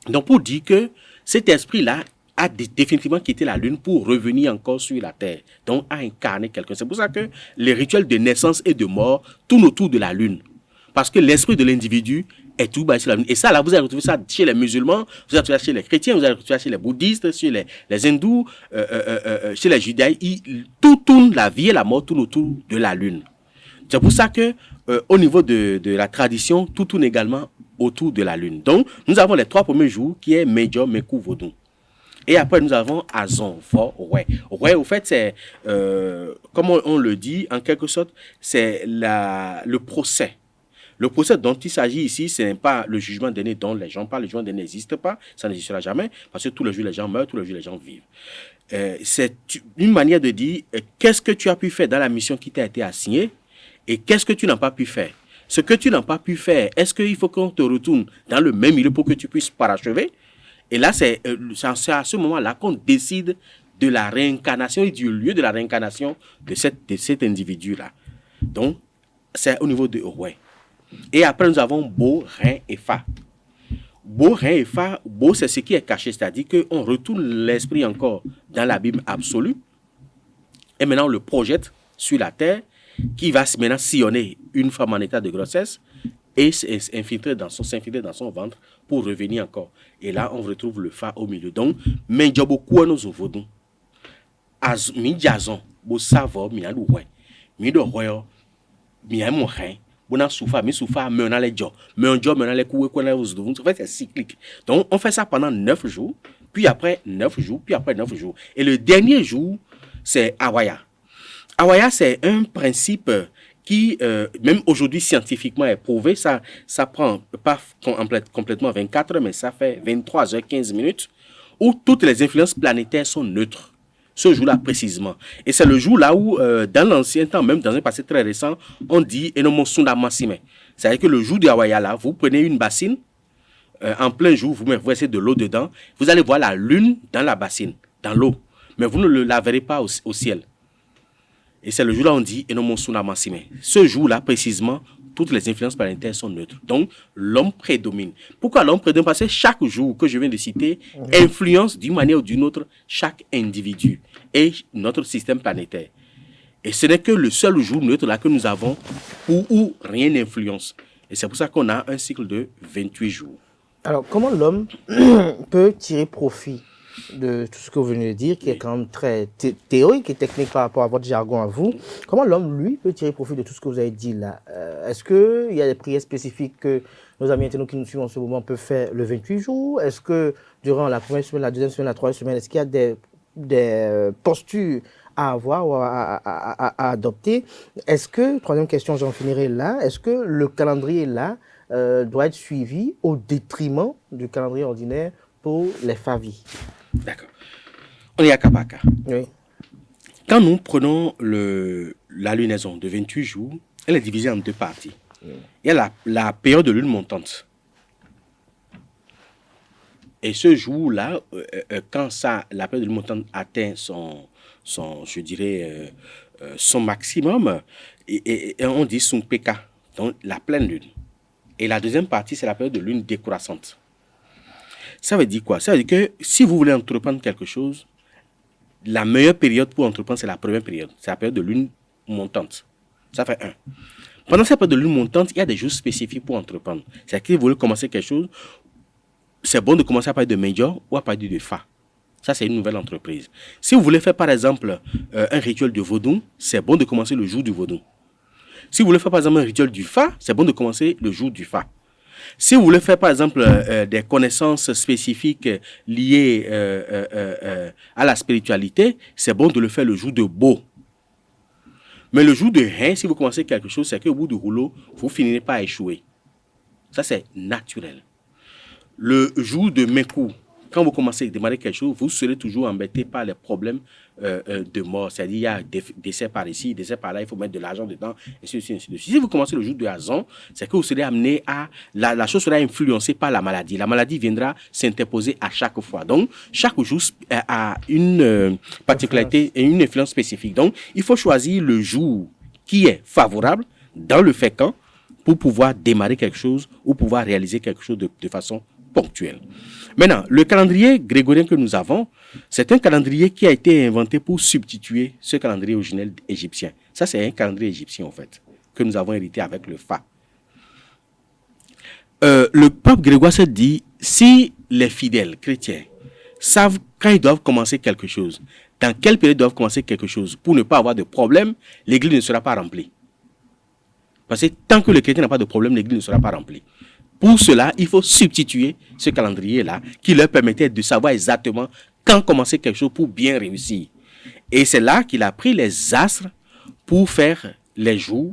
Donc pour dire que cet esprit-là a définitivement quitté la lune pour revenir encore sur la terre. Donc a incarné quelqu'un. C'est pour ça que les rituels de naissance et de mort tournent autour de la lune. Parce que l'esprit de l'individu est tout basé sur la lune. Et ça, là, vous allez retrouver ça chez les musulmans, vous allez retrouver ça chez les chrétiens, vous allez retrouver ça chez les bouddhistes, chez les hindous, chez les judaïs. Tout tourne, la vie et la mort tournent autour de la lune. C'est pour ça que, au niveau de la tradition, tout tourne également autour de la lune. Donc, nous avons les 3 premiers jours qui est Medjo, Mekou, Vodou. Et après, nous avons Azon, Vo, Oué. Oué, au fait, c'est, comme on le dit, en quelque sorte, c'est le procès. Le procès dont il s'agit ici, ce n'est pas le jugement dernier dont les gens parlent. Le jugement dernier n'existe pas, ça n'existera jamais, parce que tous les jours les gens meurent, tous les jours les gens vivent. C'est une manière de dire qu'est-ce que tu as pu faire dans la mission qui t'a été assignée et qu'est-ce que tu n'as pas pu faire. Ce que tu n'as pas pu faire, est-ce qu'il faut qu'on te retourne dans le même milieu pour que tu puisses parachever? Et là, c'est à ce moment-là qu'on décide de la réincarnation et du lieu de la réincarnation de cet individu-là. Donc, c'est au niveau de ouais. Et après, nous avons Bo, Rein et Fa. Bo, Rein et Fa, Bo, c'est ce qui est caché, c'est-à-dire qu'on retourne l'esprit encore dans l'abîme absolu. Et maintenant, on le projette sur la terre, qui va maintenant sillonner une femme en état de grossesse et s'infiltrer dans son ventre pour revenir encore. Et là, on retrouve le Fa au milieu. Donc, Menjobo quoi nous ouvrons. Mi jazon, bo savo, mi alu ouais. Mi do royo, mi aimo rein. On souffert, mais souffert, mais on a les jobs, mais on job, mais on a les coups, qu'on a aux devants. En fait, c'est cyclique. Donc, on fait ça pendant 9 jours, puis après 9 jours, puis après 9 jours. Et le dernier jour, c'est Awaya. Awaya, c'est un principe qui, même aujourd'hui, scientifiquement est prouvé. Ça prend pas complètement 24 heures, mais ça fait 23h15 minutes, où toutes les influences planétaires sont neutres. Ce jour-là précisément. Et c'est le jour-là où, dans l'ancien temps, même dans un passé très récent, on dit Enomo Sunda Massime. C'est-à-dire que le jour de Awaya, là, vous prenez une bassine, en plein jour, vous versez de l'eau dedans, vous allez voir la lune dans la bassine, dans l'eau. Mais vous ne la verrez pas au ciel. Et c'est le jour-là où on dit Enomo Sunda Massime. Ce jour-là, précisément, toutes les influences planétaires sont neutres. Donc, l'homme prédomine. Pourquoi l'homme prédomine? Parce que chaque jour que je viens de citer influence d'une manière ou d'une autre chaque individu et notre système planétaire. Et ce n'est que le seul jour neutre là que nous avons où rien n'influence. Et c'est pour ça qu'on a un cycle de 28 jours. Alors, comment l'homme peut tirer profit de tout ce que vous venez de dire, qui est quand même très théorique et technique par rapport à votre jargon à vous? Comment l'homme, lui, peut tirer profit de tout ce que vous avez dit là? Est-ce qu'il y a des prières spécifiques que nos amis internautes qui nous suivent en ce moment peuvent faire le 28 jours? Est-ce que durant la première semaine, la deuxième semaine, la troisième semaine, est-ce qu'il y a des postures à avoir ou à adopter? Est-ce que, troisième question, j'en finirai là, est-ce que le calendrier là doit être suivi au détriment du calendrier ordinaire pour les favis? D'accord. On est à Kabaka. Oui. Quand nous prenons la lunaison de 28 jours, elle est divisée en 2 parties. Il y a la période de lune montante. Et ce jour-là, quand la période de lune montante atteint son maximum, et on dit son PK, donc la pleine lune. Et la deuxième partie, c'est la période de lune décroissante. Ça veut dire quoi? Ça veut dire que si vous voulez entreprendre quelque chose, la meilleure période pour entreprendre, c'est la première période. C'est la période de lune montante. Ça fait 1. Pendant cette période de lune montante, il y a des jours spécifiques pour entreprendre. C'est-à-dire que vous voulez commencer quelque chose, c'est bon de commencer à parler de Major ou à parler de Fa. Ça, c'est une nouvelle entreprise. Si vous voulez faire, par exemple, un rituel de Vodou, c'est bon de commencer le jour du Vodou. Si vous voulez faire, par exemple, un rituel du Fa, c'est bon de commencer le jour du Fa. Si vous voulez faire, par exemple, des connaissances spécifiques liées à la spiritualité, c'est bon de le faire le jour de Bo. Mais le jour de Hein, si vous commencez quelque chose, c'est qu'au bout du rouleau, vous finirez par échouer. Ça, c'est naturel. Le jour de Mekou, quand vous commencez à démarrer quelque chose, vous serez toujours embêté par les problèmes de mort. C'est-à-dire, il y a des décès par ici, décès par là, il faut mettre de l'argent dedans, et ainsi de suite. Si vous commencez le jour de Hazon, c'est que vous serez amené à... La chose sera influencée par la maladie. La maladie viendra s'interposer à chaque fois. Donc, chaque jour a une particularité et une influence spécifique. Donc, il faut choisir le jour qui est favorable dans le fécamp pour pouvoir démarrer quelque chose ou pouvoir réaliser quelque chose de façon ponctuelle. Maintenant, le calendrier grégorien que nous avons, c'est un calendrier qui a été inventé pour substituer ce calendrier originel égyptien. Ça, c'est un calendrier égyptien, en fait, que nous avons hérité avec le Fa. Le pape Grégoire se dit, si les fidèles chrétiens savent quand ils doivent commencer quelque chose, dans quelle période ils doivent commencer quelque chose, pour ne pas avoir de problème, l'église ne sera pas remplie. Parce que tant que le chrétien n'a pas de problème, l'église ne sera pas remplie. Pour cela, il faut substituer ce calendrier-là qui leur permettait de savoir exactement quand commencer quelque chose pour bien réussir. Et c'est là qu'il a pris les astres pour faire les jours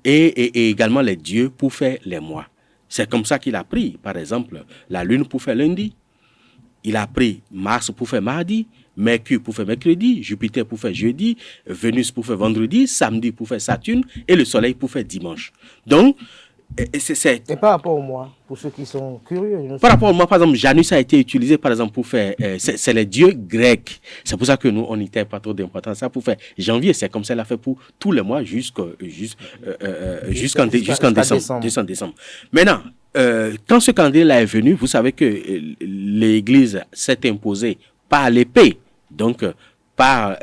et également les dieux pour faire les mois. C'est comme ça qu'il a pris, par exemple, la lune pour faire lundi. Il a pris Mars pour faire mardi, Mercure pour faire mercredi, Jupiter pour faire jeudi, Vénus pour faire vendredi, samedi pour faire Saturne et le soleil pour faire dimanche. Donc, et par rapport au mois, pour ceux qui sont curieux. Par rapport au mois, par exemple, Janus a été utilisé par exemple pour faire, c'est les dieux grecs. C'est pour ça que nous, on n'y pas trop d'importance. Ça pour faire janvier, c'est comme ça qu'il a fait pour tous les mois jusqu'en décembre. Maintenant, quand ce calendrier-là est venu, vous savez que l'Église s'est imposée par l'épée. Donc, par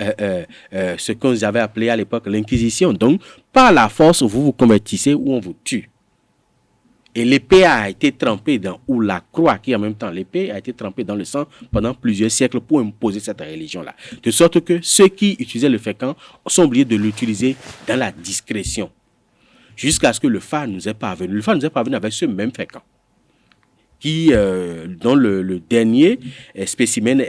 ce qu'on avait appelé à l'époque l'Inquisition. Donc, par la force, vous vous convertissez ou on vous tue. Et l'épée a été trempée ou la croix qui est en même temps l'épée a été trempée dans le sang pendant plusieurs siècles pour imposer cette religion-là. De sorte que ceux qui utilisaient le fécamp sont obligés de l'utiliser dans la discrétion. Jusqu'à ce que le Fa nous est parvenu. Le Fa nous est parvenu avec ce même fécamp, dont le dernier spécimen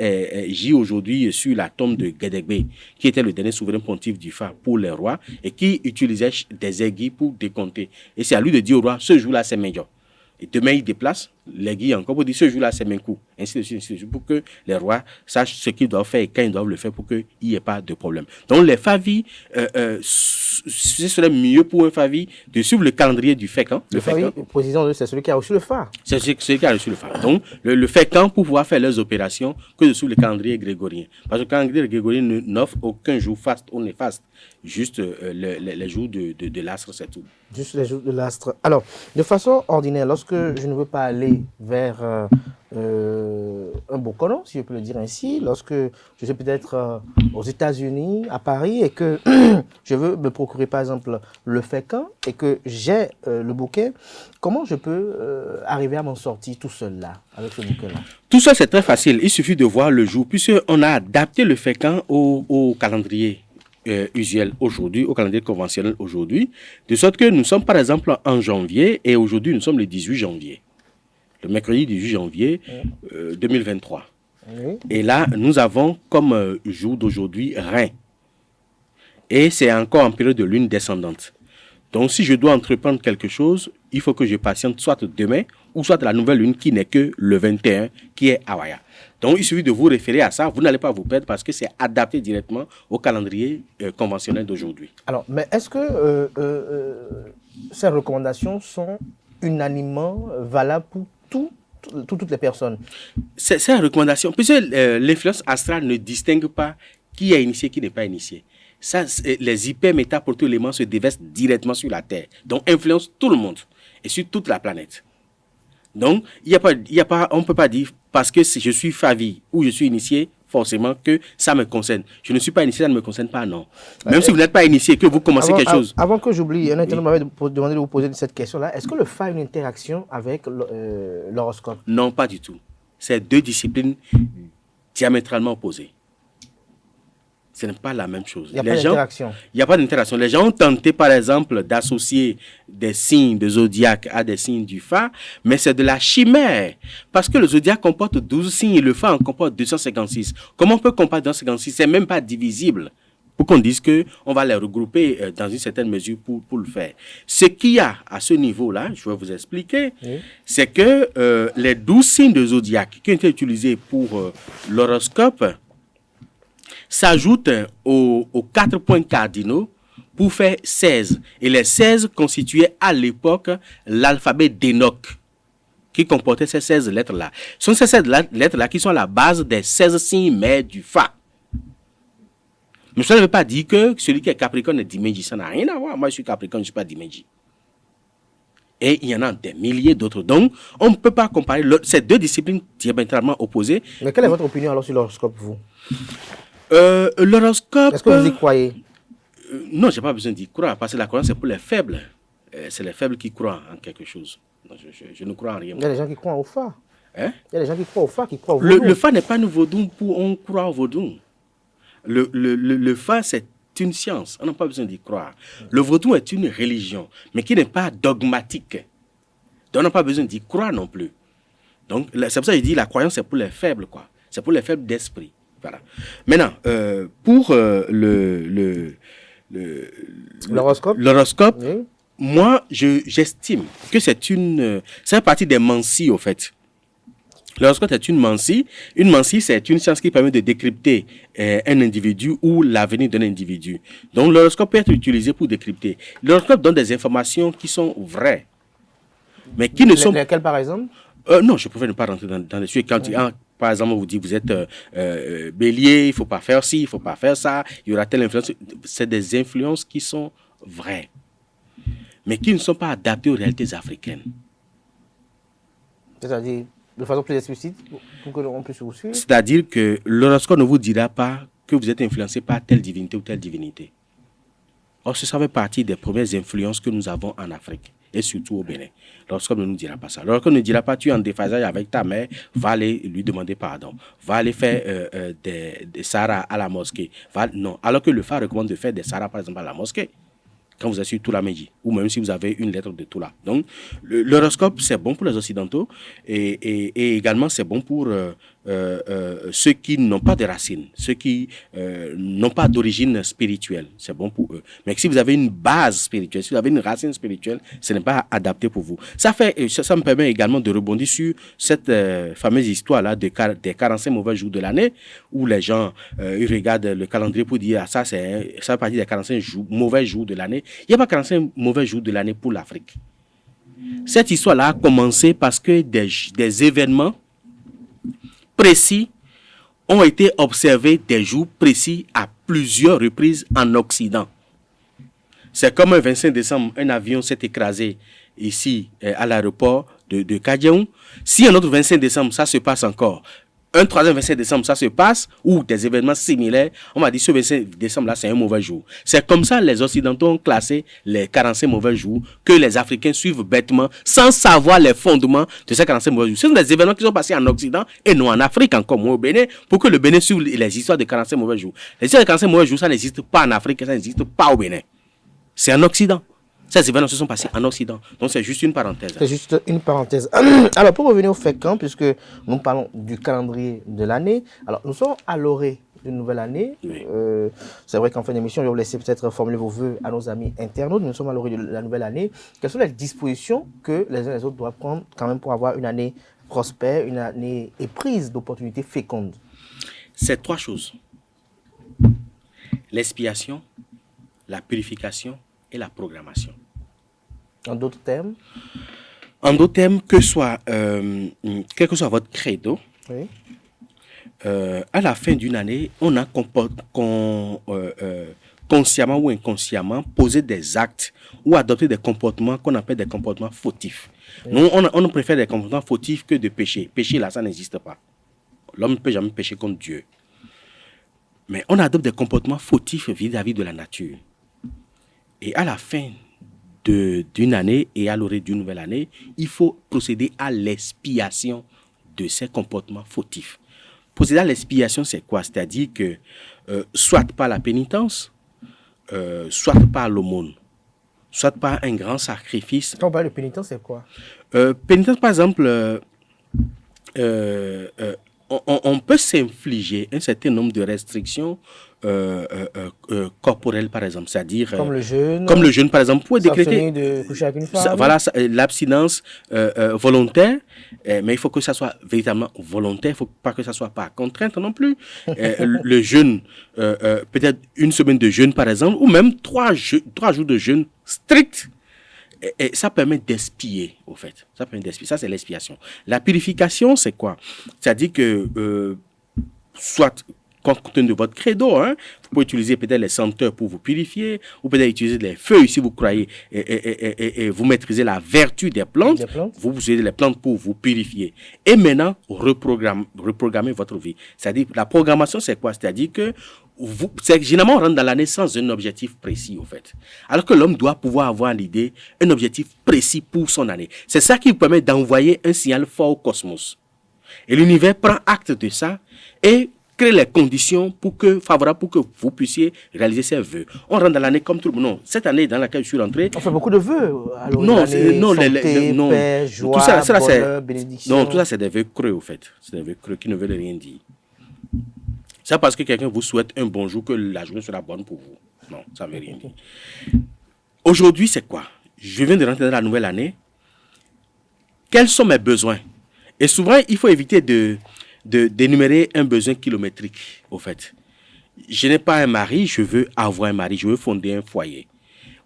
gît aujourd'hui sur la tombe de Guédégbé, qui était le dernier souverain pontife du Fa pour les rois et qui utilisait des aiguilles pour décompter. Et c'est à lui de dire au roi, ce jour-là, c'est Médio. Et demain, il déplace l'aiguille encore pour dire, ce jour-là, c'est Menkou. Ainsi de suite, pour que les rois sachent ce qu'ils doivent faire et quand ils doivent le faire pour qu'il n'y ait pas de problème. Donc, les Favis, ce serait mieux pour un Favi de suivre le calendrier du fécamp. Le Favi, président, c'est celui qui a reçu le Fa. C'est celui qui a reçu le Fa. Donc, le fécamp pour pouvoir faire leurs opérations que de suivre le calendrier grégorien. Parce que le calendrier grégorien n'offre aucun jour faste ou néfaste. Juste les jours de l'astre, c'est tout. Juste les jours de l'astre. Alors, de façon ordinaire, lorsque je ne veux pas aller vers un Bokono, si je peux le dire ainsi, lorsque je suis peut-être aux États-Unis, à Paris, et que je veux me procurer par exemple le fécamp et que j'ai le bouquet, comment je peux arriver à m'en sortir tout seul là, avec ce bouquet-là? Tout ça, c'est très facile. Il suffit de voir le jour, puisqu'on a adapté le fécamp au calendrier usuel aujourd'hui, au calendrier conventionnel aujourd'hui, de sorte que nous sommes par exemple en janvier et aujourd'hui nous sommes le 18 janvier. Le mercredi 18 janvier 2023. Oui. Et là, nous avons comme jour d'aujourd'hui Rein. Et c'est encore en période de lune descendante. Donc, si je dois entreprendre quelque chose, il faut que je patiente soit demain ou soit la nouvelle lune qui n'est que le 21, qui est Awaya. Donc, il suffit de vous référer à ça. Vous n'allez pas vous perdre parce que c'est adapté directement au calendrier conventionnel d'aujourd'hui. Alors, mais est-ce que ces recommandations sont unanimement valables pour toutes les personnes? C'est une recommandation. Puisque l'influence astrale ne distingue pas qui est initié, qui n'est pas initié. Ça, les hyper-méta-proto-éléments se déversent directement sur la Terre. Donc, influencent tout le monde et sur toute la planète. Donc, on ne peut pas dire parce que je suis Favi ou je suis initié, forcément que ça me concerne. Je ne suis pas initié, ça ne me concerne pas, non. Même si vous n'êtes pas initié, que vous commencez quelque chose. Avant que j'oublie, un internaute m'avait demandé de vous poser cette question-là. Est-ce que le Fa a une interaction avec l'horoscope? Non, pas du tout. C'est deux disciplines diamétralement opposés. Ce n'est pas la même chose. Il n'y a pas d'interaction. Il n'y a pas d'interaction. Les gens ont tenté, par exemple, d'associer des signes de zodiaque à des signes du Fa, mais c'est de la chimère. Parce que le zodiaque comporte 12 signes et le Fa en comporte 256. Comment on peut comparer 256? C'est même pas divisible. Pour qu'on dise qu'on va les regrouper dans une certaine mesure pour le faire. Ce qu'il y a à ce niveau-là, je vais vous expliquer, c'est que les 12 signes de zodiaque qui ont été utilisés pour l'horoscope s'ajoutent aux 4 points cardinaux pour faire 16. Et les 16 constituaient à l'époque l'alphabet d'Enoch, qui comportait ces 16 lettres-là. Ce sont ces 16 lettres-là qui sont la base des 16 signes mères du Fa. Mais ça ne veut pas dire que celui qui est Capricorne est Dimeji. Ça n'a rien à voir. Moi, je suis Capricorne, je ne suis pas Dimeji. Et il y en a des milliers d'autres. Donc, on ne peut pas comparer ces deux disciplines diamétralement opposées. Mais quelle est votre opinion alors sur l'horoscope, vous? L'horoscope... Est-ce que vous y croyez? Non, je n'ai pas besoin d'y croire, parce que la croyance, c'est pour les faibles. C'est les faibles qui croient en quelque chose. Non, je ne crois en rien. Il y a des gens qui croient au Fa. Hein? Il y a des gens qui croient au Fa, qui croient au vaudou. Le Fa n'est pas un vaudou pour on croit au vaudou. Le Fa, c'est une science. On n'a pas besoin d'y croire. Le vaudou est une religion, mais qui n'est pas dogmatique. Donc, on n'a pas besoin d'y croire non plus. Donc, c'est pour ça que je dis la croyance, c'est pour les faibles, quoi. C'est pour les faibles d'esprit. Voilà. Maintenant, pour l'horoscope, oui. Moi, j'estime que c'est une partie des mancies, au fait. L'horoscope est une mancie. Une mancie, c'est une science qui permet de décrypter un individu ou l'avenir d'un individu. Donc, l'horoscope peut être utilisé pour décrypter. L'horoscope donne des informations qui sont vraies, mais qui ne sont... Lesquelles, par exemple? Non, je préfère ne pas rentrer dans les sujets. Quand par exemple, on vous dit, vous êtes bélier, il ne faut pas faire ci, il ne faut pas faire ça, il y aura telle influence. C'est des influences qui sont vraies, mais qui ne sont pas adaptées aux réalités africaines. C'est-à-dire, de façon plus explicite, pour que l'on puisse vous suivre? C'est-à-dire que l'horoscope ne vous dira pas que vous êtes influencé par telle divinité ou telle divinité. Or, ça fait partie des premières influences que nous avons en Afrique, et surtout au Bénin. L'horoscope ne nous dira pas ça. L'horoscope ne dira pas, tu es en déphasage avec ta mère, va aller lui demander pardon. Va aller faire des saras à la mosquée. Non. Alors que le Fa recommande de faire des saras, par exemple, à la mosquée, quand vous êtes sur Toula Meji, ou même si vous avez une lettre de Toula. Donc, l'horoscope, c'est bon pour les Occidentaux, et également, c'est bon pour ceux qui n'ont pas de racines, ceux qui n'ont pas d'origine spirituelle. C'est bon pour eux. Mais si vous avez une base spirituelle, si vous avez une racine spirituelle, ce n'est pas adapté pour vous. Ça me permet également de rebondir sur cette fameuse histoire-là des 45 mauvais jours de l'année, où les gens ils regardent le calendrier pour dire ça fait partie des 45 mauvais jours de l'année. Il n'y a pas 45 mauvais jours de l'année pour l'Afrique. Cette histoire-là a commencé parce que des événements précis ont été observés des jours précis à plusieurs reprises en Occident. C'est comme un 25 décembre, un avion s'est écrasé ici à l'aéroport de Kadiaou. Si un autre 25 décembre, ça se passe encore. Un troisième 25 décembre, ça se passe, ou des événements similaires, on m'a dit ce 25 décembre-là, c'est un mauvais jour. C'est comme ça les Occidentaux ont classé les 45 mauvais jours que les Africains suivent bêtement, sans savoir les fondements de ces 45 mauvais jours. Ce sont des événements qui sont passés en Occident et non en Afrique, encore moins au Bénin, pour que le Bénin suive les histoires de 45 mauvais jours. Les histoires de 45 mauvais jours, ça n'existe pas en Afrique, ça n'existe pas au Bénin. C'est en Occident. Ces événements se sont passés en Occident. Donc, c'est juste une parenthèse. C'est juste une parenthèse. Alors, pour revenir au FECAM, puisque nous parlons du calendrier de l'année, alors, nous sommes à l'orée d'une nouvelle année. Oui. C'est vrai qu'en fin d'émission, je vais vous laisser peut-être formuler vos vœux à nos amis internautes. Nous sommes à l'orée de la nouvelle année. Quelles sont les dispositions que les uns et les autres doivent prendre quand même pour avoir une année prospère, une année éprise d'opportunités fécondes? C'est 3 choses. L'expiation, la purification et la programmation. En d'autres termes? En d'autres termes, quel que soit votre credo, Oui. À la fin d'une année, on a consciemment ou inconsciemment posé des actes ou adopté des comportements qu'on appelle des comportements fautifs. Oui. Nous, on préfère des comportements fautifs que de péché. Péché, là, ça n'existe pas. L'homme ne peut jamais pécher contre Dieu. Mais on adopte des comportements fautifs vis-à-vis de la nature. Et à la fin d'une année et à l'orée d'une nouvelle année, il faut procéder à l'expiation de ces comportements fautifs. Procéder à l'expiation, c'est quoi? C'est-à-dire que soit par la pénitence, soit par l'aumône, soit par un grand sacrifice. Quand on parle de pénitence, c'est quoi? Pénitence, par exemple, on peut s'infliger un certain nombre de restrictions corporelles, par exemple, c'est-à-dire comme le jeûne. Comme le jeûne, par exemple, pour décréter de coucher avec une femme. Voilà, l'abstinence volontaire, mais il faut que ça soit véritablement volontaire, il ne faut pas que ça soit par contrainte non plus. Le jeûne, peut-être une semaine de jeûne, par exemple, ou même 3 jours de jeûne strict. Et ça permet d'expier, au fait. Ça permet d'expier. Ça, c'est l'expiation. La purification, c'est quoi? C'est-à-dire que, soit, compte tenu de votre credo, vous pouvez utiliser peut-être les senteurs pour vous purifier, ou peut-être utiliser les feuilles si vous croyez, et vous maîtrisez la vertu des plantes. Vous utilisez les plantes pour vous purifier. Et maintenant, reprogrammer votre vie. C'est-à-dire, la programmation, c'est quoi? C'est-à-dire que généralement, on rentre dans la naissance d'un objectif précis, au fait. Alors que l'homme doit pouvoir avoir l'idée, un objectif précis pour son année. C'est ça qui vous permet d'envoyer un signal fort au cosmos. Et l'univers prend acte de ça et crée les conditions favorables pour que vous puissiez réaliser ces vœux. On rentre dans l'année comme tout le monde. Non, cette année dans laquelle je suis rentré... On fait beaucoup de vœux. Alors, non, santé, paix, joie, bonheur, bénédiction. Non, tout ça, c'est des vœux creux, au fait. C'est des vœux creux qui ne veulent rien dire. C'est parce que quelqu'un vous souhaite un bonjour que la journée sera bonne pour vous. Non, ça ne veut rien dire. Aujourd'hui, c'est quoi? Je viens de rentrer dans la nouvelle année. Quels sont mes besoins? Et souvent, il faut éviter d'énumérer un besoin kilométrique, au fait. Je n'ai pas un mari, je veux avoir un mari, je veux fonder un foyer.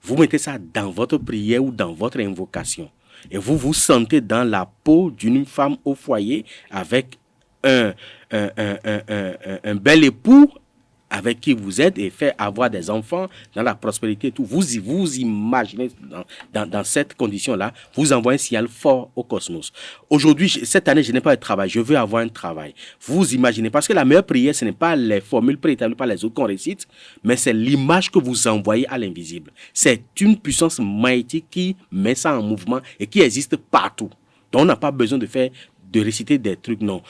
Vous mettez ça dans votre prière ou dans votre invocation. Et vous vous sentez dans la peau d'une femme au foyer avec un bel époux avec qui vous êtes et fait avoir des enfants dans la prospérité et tout. Vous imaginez dans cette condition-là, vous envoyez un signal fort au cosmos. Aujourd'hui, cette année, je n'ai pas de travail, je veux avoir un travail. Vous imaginez, parce que la meilleure prière, ce n'est pas les formules préétablies par les autres qu'on récite, mais c'est l'image que vous envoyez à l'invisible. C'est une puissance magnétique qui met ça en mouvement et qui existe partout. Donc on n'a pas besoin de réciter des trucs, non.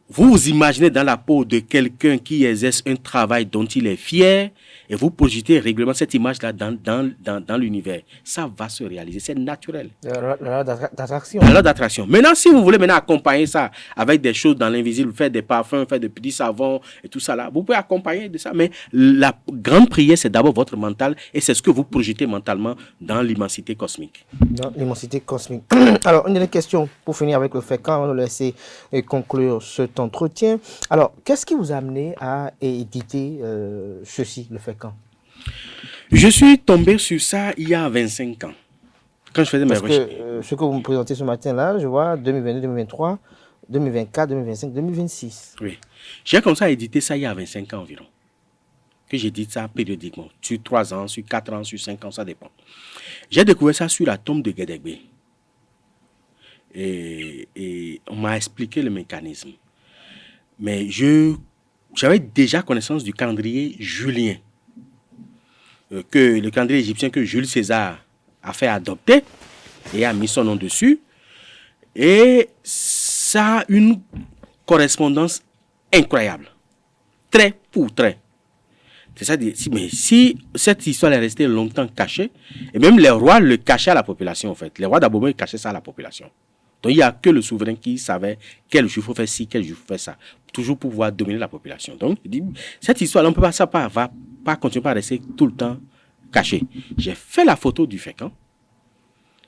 Vous vous imaginez dans la peau de quelqu'un qui exerce un travail dont il est fier et vous projetez régulièrement cette image-là dans l'univers. Ça va se réaliser, c'est naturel. La loi d'attraction. La loi d'attraction. Maintenant, si vous voulez accompagner ça avec des choses dans l'invisible, faire des parfums, faire des petits savons et tout ça là, vous pouvez accompagner de ça. Mais la grande prière, c'est d'abord votre mental et c'est ce que vous projetez mentalement dans l'immensité cosmique. Dans l'immensité cosmique. Alors, une dernière question pour finir avec le Fécamp, on va laisser conclure cet entretien. Alors, qu'est-ce qui vous a amené à éditer ceci, le Fécamp? Je suis tombé sur ça il y a 25 ans. Quand je faisais mes recherches. Ce que vous me présentez ce matin-là, je vois 2022, 2023, 2024, 2025, 2026. Oui. J'ai commencé à éditer ça il y a 25 ans environ. Que j'édite ça périodiquement. Sur 3 ans, sur 4 ans, sur 5 ans, ça dépend. J'ai découvert ça sur la tombe de Guédé-Bé. Et on m'a expliqué le mécanisme. Mais j'avais déjà connaissance du calendrier julien. Que le calendrier égyptien que Jules César a fait adopter et a mis son nom dessus. Et ça a une correspondance incroyable. Trait pour trait. C'est ça, mais si cette histoire est restée longtemps cachée, et même les rois le cachaient à la population en fait. Les rois d'Abomey cachaient ça à la population. Donc il n'y a que le souverain qui savait quel jour il faut faire ci, quel jour il faut faire ça. Toujours pour pouvoir dominer la population. Donc je dis, cette histoire-là, on ne peut pas, ça va pas continuer à rester tout le temps caché. J'ai fait la photo du Fécamp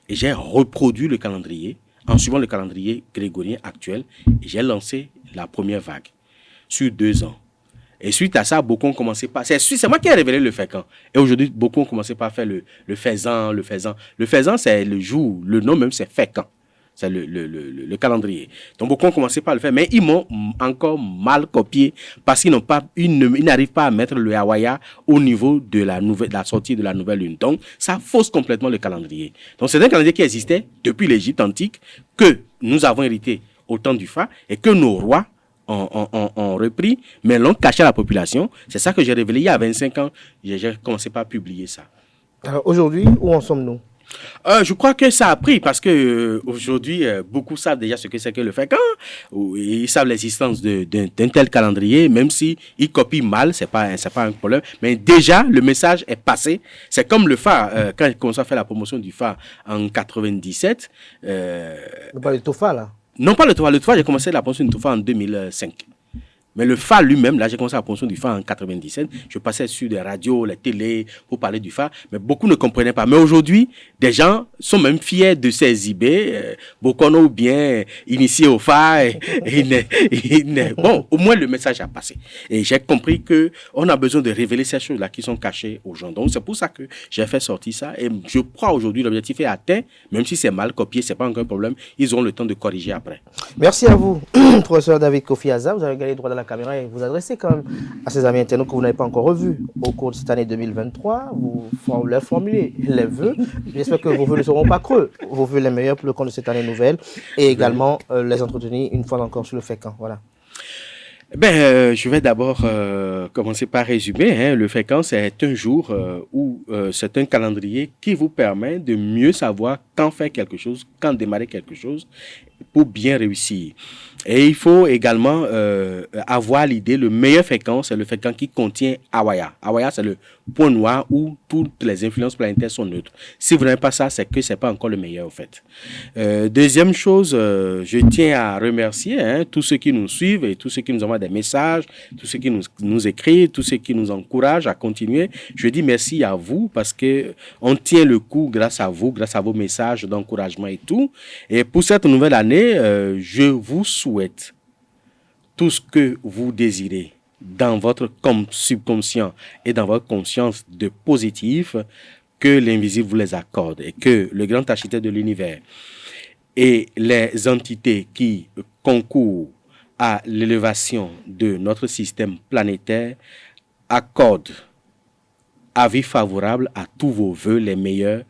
et j'ai reproduit le calendrier en suivant le calendrier grégorien actuel et j'ai lancé la première vague sur 2 ans. Et suite à ça, beaucoup ont commencé par... C'est moi qui ai révélé le Fécamp. Et aujourd'hui, beaucoup ont commencé par faire le faisan, le faisan. Le faisan, c'est le jour, le nom même, c'est Fécamp. C'est le calendrier. Donc, beaucoup ont commencé par le faire, mais ils m'ont encore mal copié parce qu'ils n'arrivent pas à mettre le Hawaïa au niveau de la sortie de la nouvelle lune. Donc, ça fausse complètement le calendrier. Donc, c'est un calendrier qui existait depuis l'Égypte antique, que nous avons hérité au temps du Phare et que nos rois ont repris, mais l'ont caché à la population. C'est ça que j'ai révélé il y a 25 ans. J'ai commencé par publier ça. Alors, aujourd'hui, où en sommes-nous? Je crois que ça a pris parce que aujourd'hui, beaucoup savent déjà ce que c'est que le FECAN. Ils savent l'existence d'un tel calendrier, même si ils copient mal, c'est pas un problème. Mais déjà, le message est passé. C'est comme le phare. Quand j'ai commencé à faire la promotion du phare en 97. Vous parlez de Tofa, là? Non, pas le Tofa. Le Tofa, j'ai commencé la promotion du Tofa en 2005. Mais le phare lui-même, là, j'ai commencé la promotion du phare en 97. Je passais sur des radios, les télés pour parler du phare. Mais beaucoup ne comprenaient pas. Mais aujourd'hui, des gens sont même fiers de ces IB. Beaucoup ont bien initié au phare. Bon, au moins le message a passé. Et j'ai compris qu'on a besoin de révéler ces choses-là qui sont cachées aux gens. Donc c'est pour ça que j'ai fait sortir ça. Et je crois aujourd'hui l'objectif est atteint. Même si c'est mal copié, c'est pas encore un problème. Ils auront le temps de corriger après. Merci à vous, professeur David Kofi Aza. Vous avez gagné droit dans la caméra et vous adressez quand même à ces amis internautes que vous n'avez pas encore revus au cours de cette année 2023. Vous leur formulez les vœux. J'espère que vos vœux ne seront pas creux. Vos vœux les meilleurs pour le compte de cette année nouvelle et également les entretenir une fois encore sur le FECAN. Voilà. Je vais d'abord commencer par résumer. Le FECAN, c'est un jour où c'est un calendrier qui vous permet de mieux savoir quand faire quelque chose, quand démarrer quelque chose pour bien réussir. Et il faut également avoir l'idée, le meilleur FECAN, c'est le FECAN qui contient Awaya. Awaya, c'est le point noir où toutes les influences planétaires sont neutres. Si vous n'avez pas ça, c'est que ce n'est pas encore le meilleur, en fait. Deuxième chose, je tiens à remercier tous ceux qui nous suivent et tous ceux qui nous envoient des messages, tous ceux qui nous écrivent, tous ceux qui nous encouragent à continuer. Je dis merci à vous parce qu'on tient le coup grâce à vous, grâce à vos messages d'encouragement et tout. Et pour cette nouvelle année, je vous souhaite tout ce que vous désirez dans votre subconscient et dans votre conscience de positif, que l'invisible vous les accorde et que le grand architecte de l'univers et les entités qui concourent à l'élévation de notre système planétaire accordent avis favorable à tous vos vœux les meilleurs,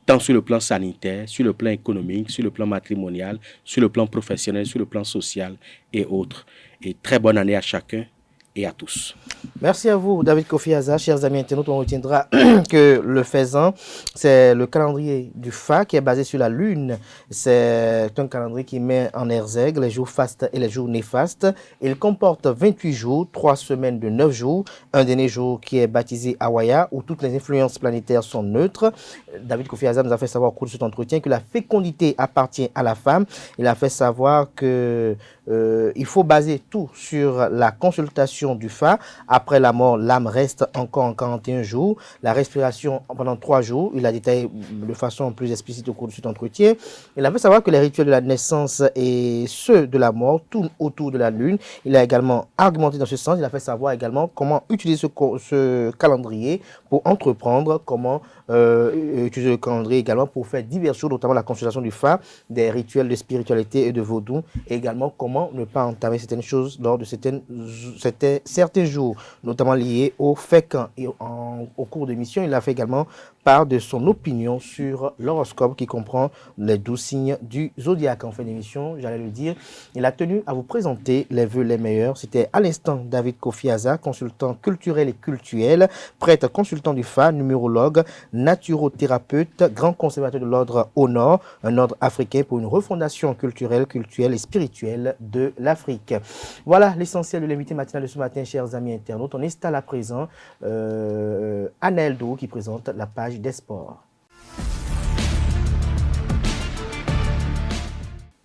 tant sur le plan sanitaire, sur le plan économique, sur le plan matrimonial, sur le plan professionnel, sur le plan social et autres. Et très bonne année à chacun et à tous. Merci à vous, David Kofi Aza. Chers amis internautes, on retiendra que le faisan, c'est le calendrier du Fa qui est basé sur la Lune. C'est un calendrier qui met en exergue les jours fastes et les jours néfastes. Il comporte 28 jours, 3 semaines de 9 jours, un dernier jour qui est baptisé Awaya, où toutes les influences planétaires sont neutres. David Kofi Aza nous a fait savoir au cours de cet entretien que la fécondité appartient à la femme. Il a fait savoir que il faut baser tout sur la consultation du Fa. Après la mort, l'âme reste encore en 41 jours. La respiration pendant 3 jours. Il a détaillé de façon plus explicite au cours de cet entretien. Il a fait savoir que les rituels de la naissance et ceux de la mort tournent autour de la Lune. Il a également argumenté dans ce sens. Il a fait savoir également comment utiliser ce calendrier pour entreprendre, comment utiliser le calendrier également pour faire diverses choses, notamment la consultation du Fa, des rituels de spiritualité et de vaudou, et également comment ne pas entamer certaines choses lors de certains jours, notamment liés au FECAN. Et au cours de l'émission, il a fait également part de son opinion sur l'horoscope qui comprend les 12 signes du zodiaque. En fin d'émission, j'allais le dire, il a tenu à vous présenter les vœux les meilleurs. C'était à l'instant David Kofi Aza, consultant culturel et cultuel, prêtre consultant du Fa, numérologue, naturothérapeute, grand conservateur de l'ordre au Nord, un ordre africain pour une refondation culturelle et spirituelle de l'Afrique. Voilà l'essentiel de l'invité matinal de ce matin, chers amis internautes. On installe à présent Anaël Dou qui présente la page des sports.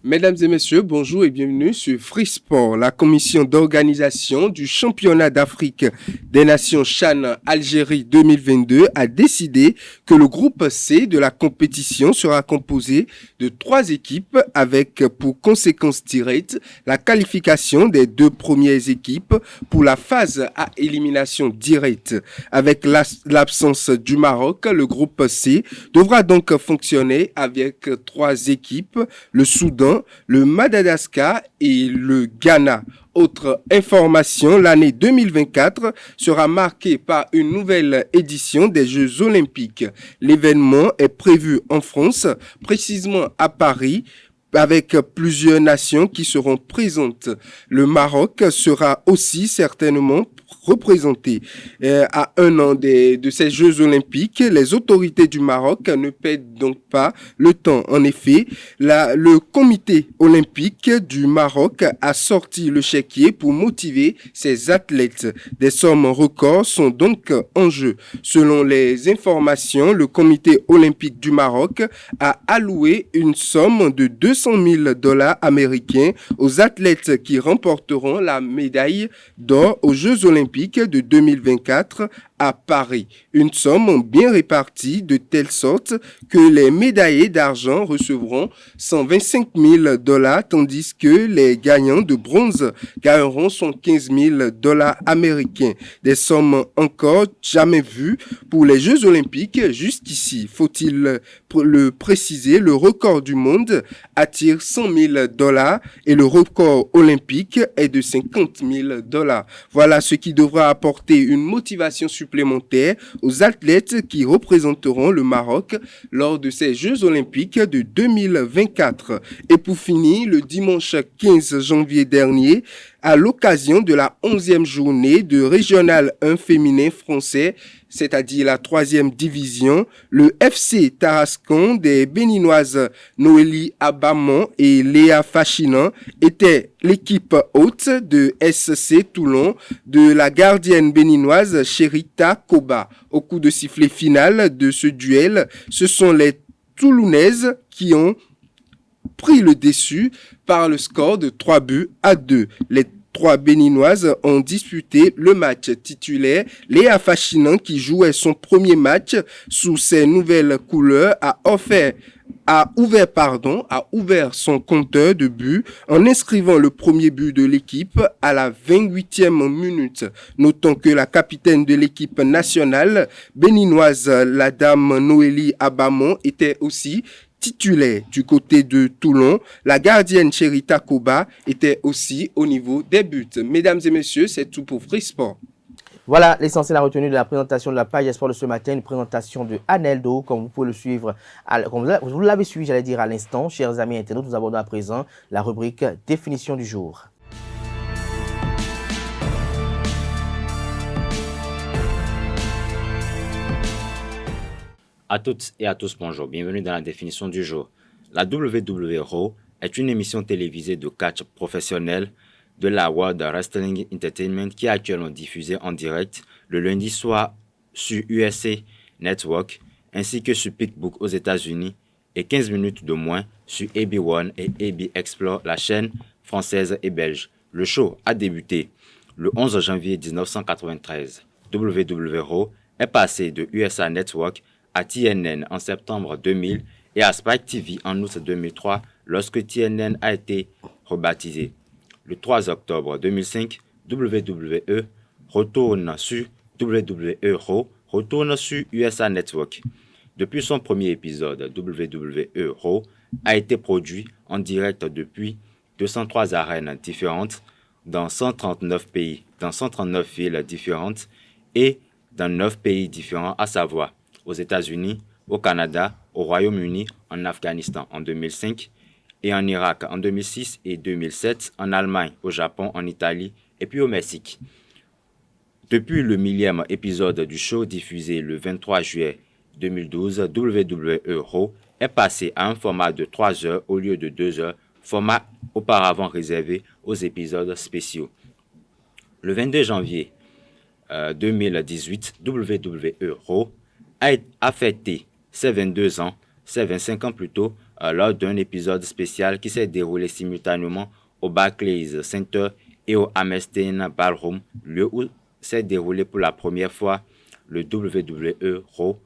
Mesdames et messieurs, bonjour et bienvenue sur Free Sport. La commission d'organisation du championnat d'Afrique des Nations CHAN Algérie 2022 a décidé que le groupe C de la compétition sera composé de 3 équipes avec pour conséquence directe la qualification des 2 premières équipes pour la phase à élimination directe. Avec l'absence du Maroc, le groupe C devra donc fonctionner avec 3 équipes, le Soudan, le Madagascar et le Ghana. Autre information, l'année 2024 sera marquée par une nouvelle édition des Jeux Olympiques. L'événement est prévu en France, précisément à Paris, avec plusieurs nations qui seront présentes. Le Maroc sera aussi certainement représenté. À un an de ces Jeux olympiques, les autorités du Maroc ne perdent donc pas le temps. En effet, le comité olympique du Maroc a sorti le chéquier pour motiver ses athlètes. Des sommes records sont donc en jeu. Selon les informations, le comité olympique du Maroc a alloué une somme de $200,000 américains aux athlètes qui remporteront la médaille d'or aux Jeux olympiques de 2024 à Paris. Une somme bien répartie de telle sorte que les médaillés d'argent recevront $125,000 tandis que les gagnants de bronze gagneront $115,000 américains. Des sommes encore jamais vues pour les Jeux olympiques jusqu'ici. Faut-il le préciser, le record du monde attire $100,000 et le record olympique est de $50,000. Voilà ce qui devra apporter une motivation supplémentaire aux athlètes qui représenteront le Maroc lors de ces Jeux olympiques de 2024. Et pour finir, le dimanche 15 janvier dernier, à l'occasion de la 11e journée de Régional 1 féminin français, c'est-à-dire la 3e division, le FC Tarascon des Béninoises Noélie Abamon et Léa Fachinan étaient l'équipe hôte de SC Toulon de la gardienne béninoise Cherita Koba. Au coup de sifflet final de ce duel, ce sont les Toulonnaises qui ont pris le dessus par le score de 3-2. Les 3 Béninoises ont disputé le match titulaire. Léa Fachinan, qui jouait son premier match sous ses nouvelles couleurs, a ouvert son compteur de buts en inscrivant le premier but de l'équipe à la 28e minute. Notons que la capitaine de l'équipe nationale béninoise, la dame Noélie Abamon, était aussi titulaire. Du côté de Toulon, la gardienne Cherita Koba était aussi au niveau des buts. Mesdames et messieurs, c'est tout pour Free Sport. Voilà l'essentiel à retenir de la présentation de la page Sport de ce matin, une présentation de Aneldo, comme vous pouvez le suivre, comme vous l'avez suivi, j'allais dire à l'instant. Chers amis internautes, nous abordons à présent la rubrique définition du jour. À toutes et à tous, bonjour, bienvenue dans la définition du jour. La WWE est une émission télévisée de catch professionnel de la World Wrestling Entertainment qui est actuellement diffusée en direct le lundi soir sur USA Network ainsi que sur Pickbook aux États-Unis et 15 minutes de moins sur AB1 et AB Explore, la chaîne française et belge. Le show a débuté le 11 janvier 1993. WWE est passé de USA Network à TNN en septembre 2000 et à Spike TV en août 2003 lorsque TNN a été rebaptisé. Le 3 octobre 2005, WWE retourne sur WWE Raw, retourne sur USA Network. Depuis son premier épisode, WWE Raw a été produit en direct depuis 203 arènes différentes dans 139 pays, dans 139 villes différentes et dans 9 pays différents, à savoir aux États-Unis, au Canada, au Royaume-Uni, en Afghanistan en 2005 et en Irak en 2006 et 2007, en Allemagne, au Japon, en Italie et puis au Mexique. Depuis le 1000e épisode du show diffusé le 23 juillet 2012, WWE Raw est passé à un format de 3 heures au lieu de 2 heures, format auparavant réservé aux épisodes spéciaux. Le 22 janvier 2018, WWE Raw a fêté ses 22 ans, ses 25 ans plutôt, lors d'un épisode spécial qui s'est déroulé simultanément au Barclays Center et au Hammerstein Ballroom, lieu où s'est déroulé pour la première fois le WWE Raw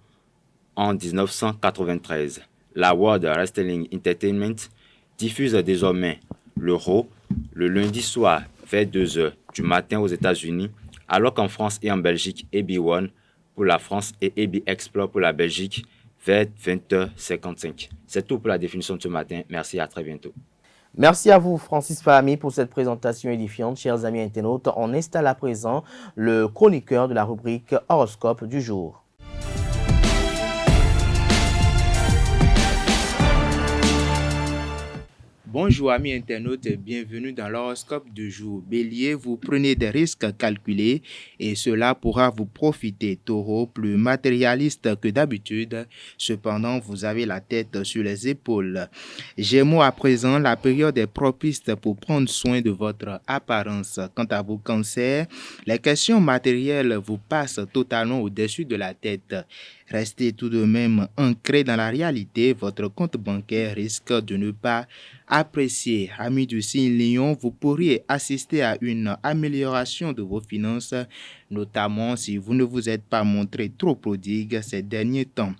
en 1993. La World Wrestling Entertainment diffuse désormais le Raw le lundi soir vers 2h du matin aux États-Unis, alors qu'en France et en Belgique, AB1 pour la France et AB Explore pour la Belgique vers 20h55. C'est tout pour la définition de ce matin. Merci, à très bientôt. Merci à vous, Francis Fahmy, pour cette présentation édifiante. Chers amis internautes, on installe à présent le chroniqueur de la rubrique Horoscope du jour. Bonjour amis internautes, bienvenue dans l'horoscope du jour. Bélier, vous prenez des risques calculés et cela pourra vous profiter. Taureau, plus matérialiste que d'habitude, cependant vous avez la tête sur les épaules. Gémeaux, à présent, la période est propice pour prendre soin de votre apparence. Quant à vous, Cancer, les questions matérielles vous passent totalement au-dessus de la tête. Restez tout de même ancré dans la réalité, votre compte bancaire risque de ne pas apprécier. Amis du signe Lion, vous pourriez assister à une amélioration de vos finances, notamment si vous ne vous êtes pas montré trop prodigue ces derniers temps.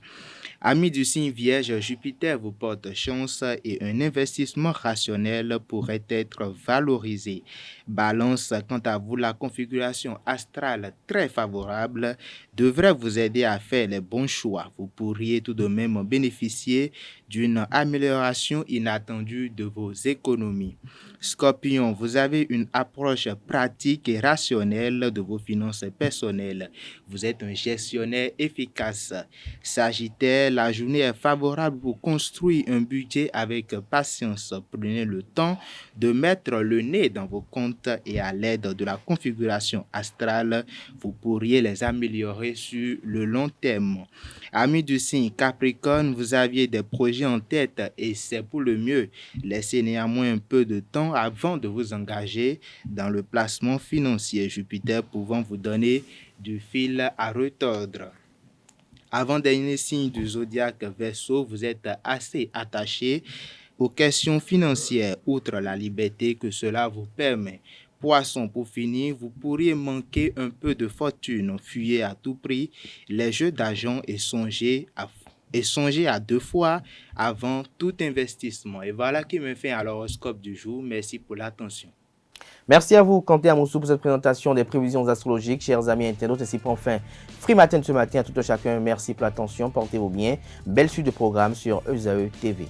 Amis du signe Vierge, Jupiter vous porte chance et un investissement rationnel pourrait être valorisé. Balance, quant à vous, la configuration astrale très favorable devrait vous aider à faire les bons choix. Vous pourriez tout de même bénéficier d'une amélioration inattendue de vos économies. Scorpion, vous avez une approche pratique et rationnelle de vos finances personnelles. Vous êtes un gestionnaire efficace. Sagittaire, la journée est favorable pour construire un budget avec patience. Prenez le temps de mettre le nez dans vos comptes et à l'aide de la configuration astrale, vous pourriez les améliorer sur le long terme. Amis du signe Capricorne, vous aviez des projets en tête et c'est pour le mieux. Laissez néanmoins un peu de temps avant de vous engager dans le placement financier. Jupiter pouvant vous donner du fil à retordre. Avant-dernier signe du zodiaque Verseau, vous êtes assez attaché aux questions financières, outre la liberté que cela vous permet. Poisson, pour finir, vous pourriez manquer un peu de fortune. Fuyez à tout prix les jeux d'argent et songez à 2 fois avant tout investissement. Et voilà qui me fait à l'horoscope du jour. Merci pour l'attention. Merci à vous, Kanté Amoussou, pour cette présentation des prévisions astrologiques. Chers amis internautes, ainsi prend fin Free Matin ce matin à tout chacun. Merci pour l'attention, portez-vous bien. Belle suite de programme sur ESAE TV.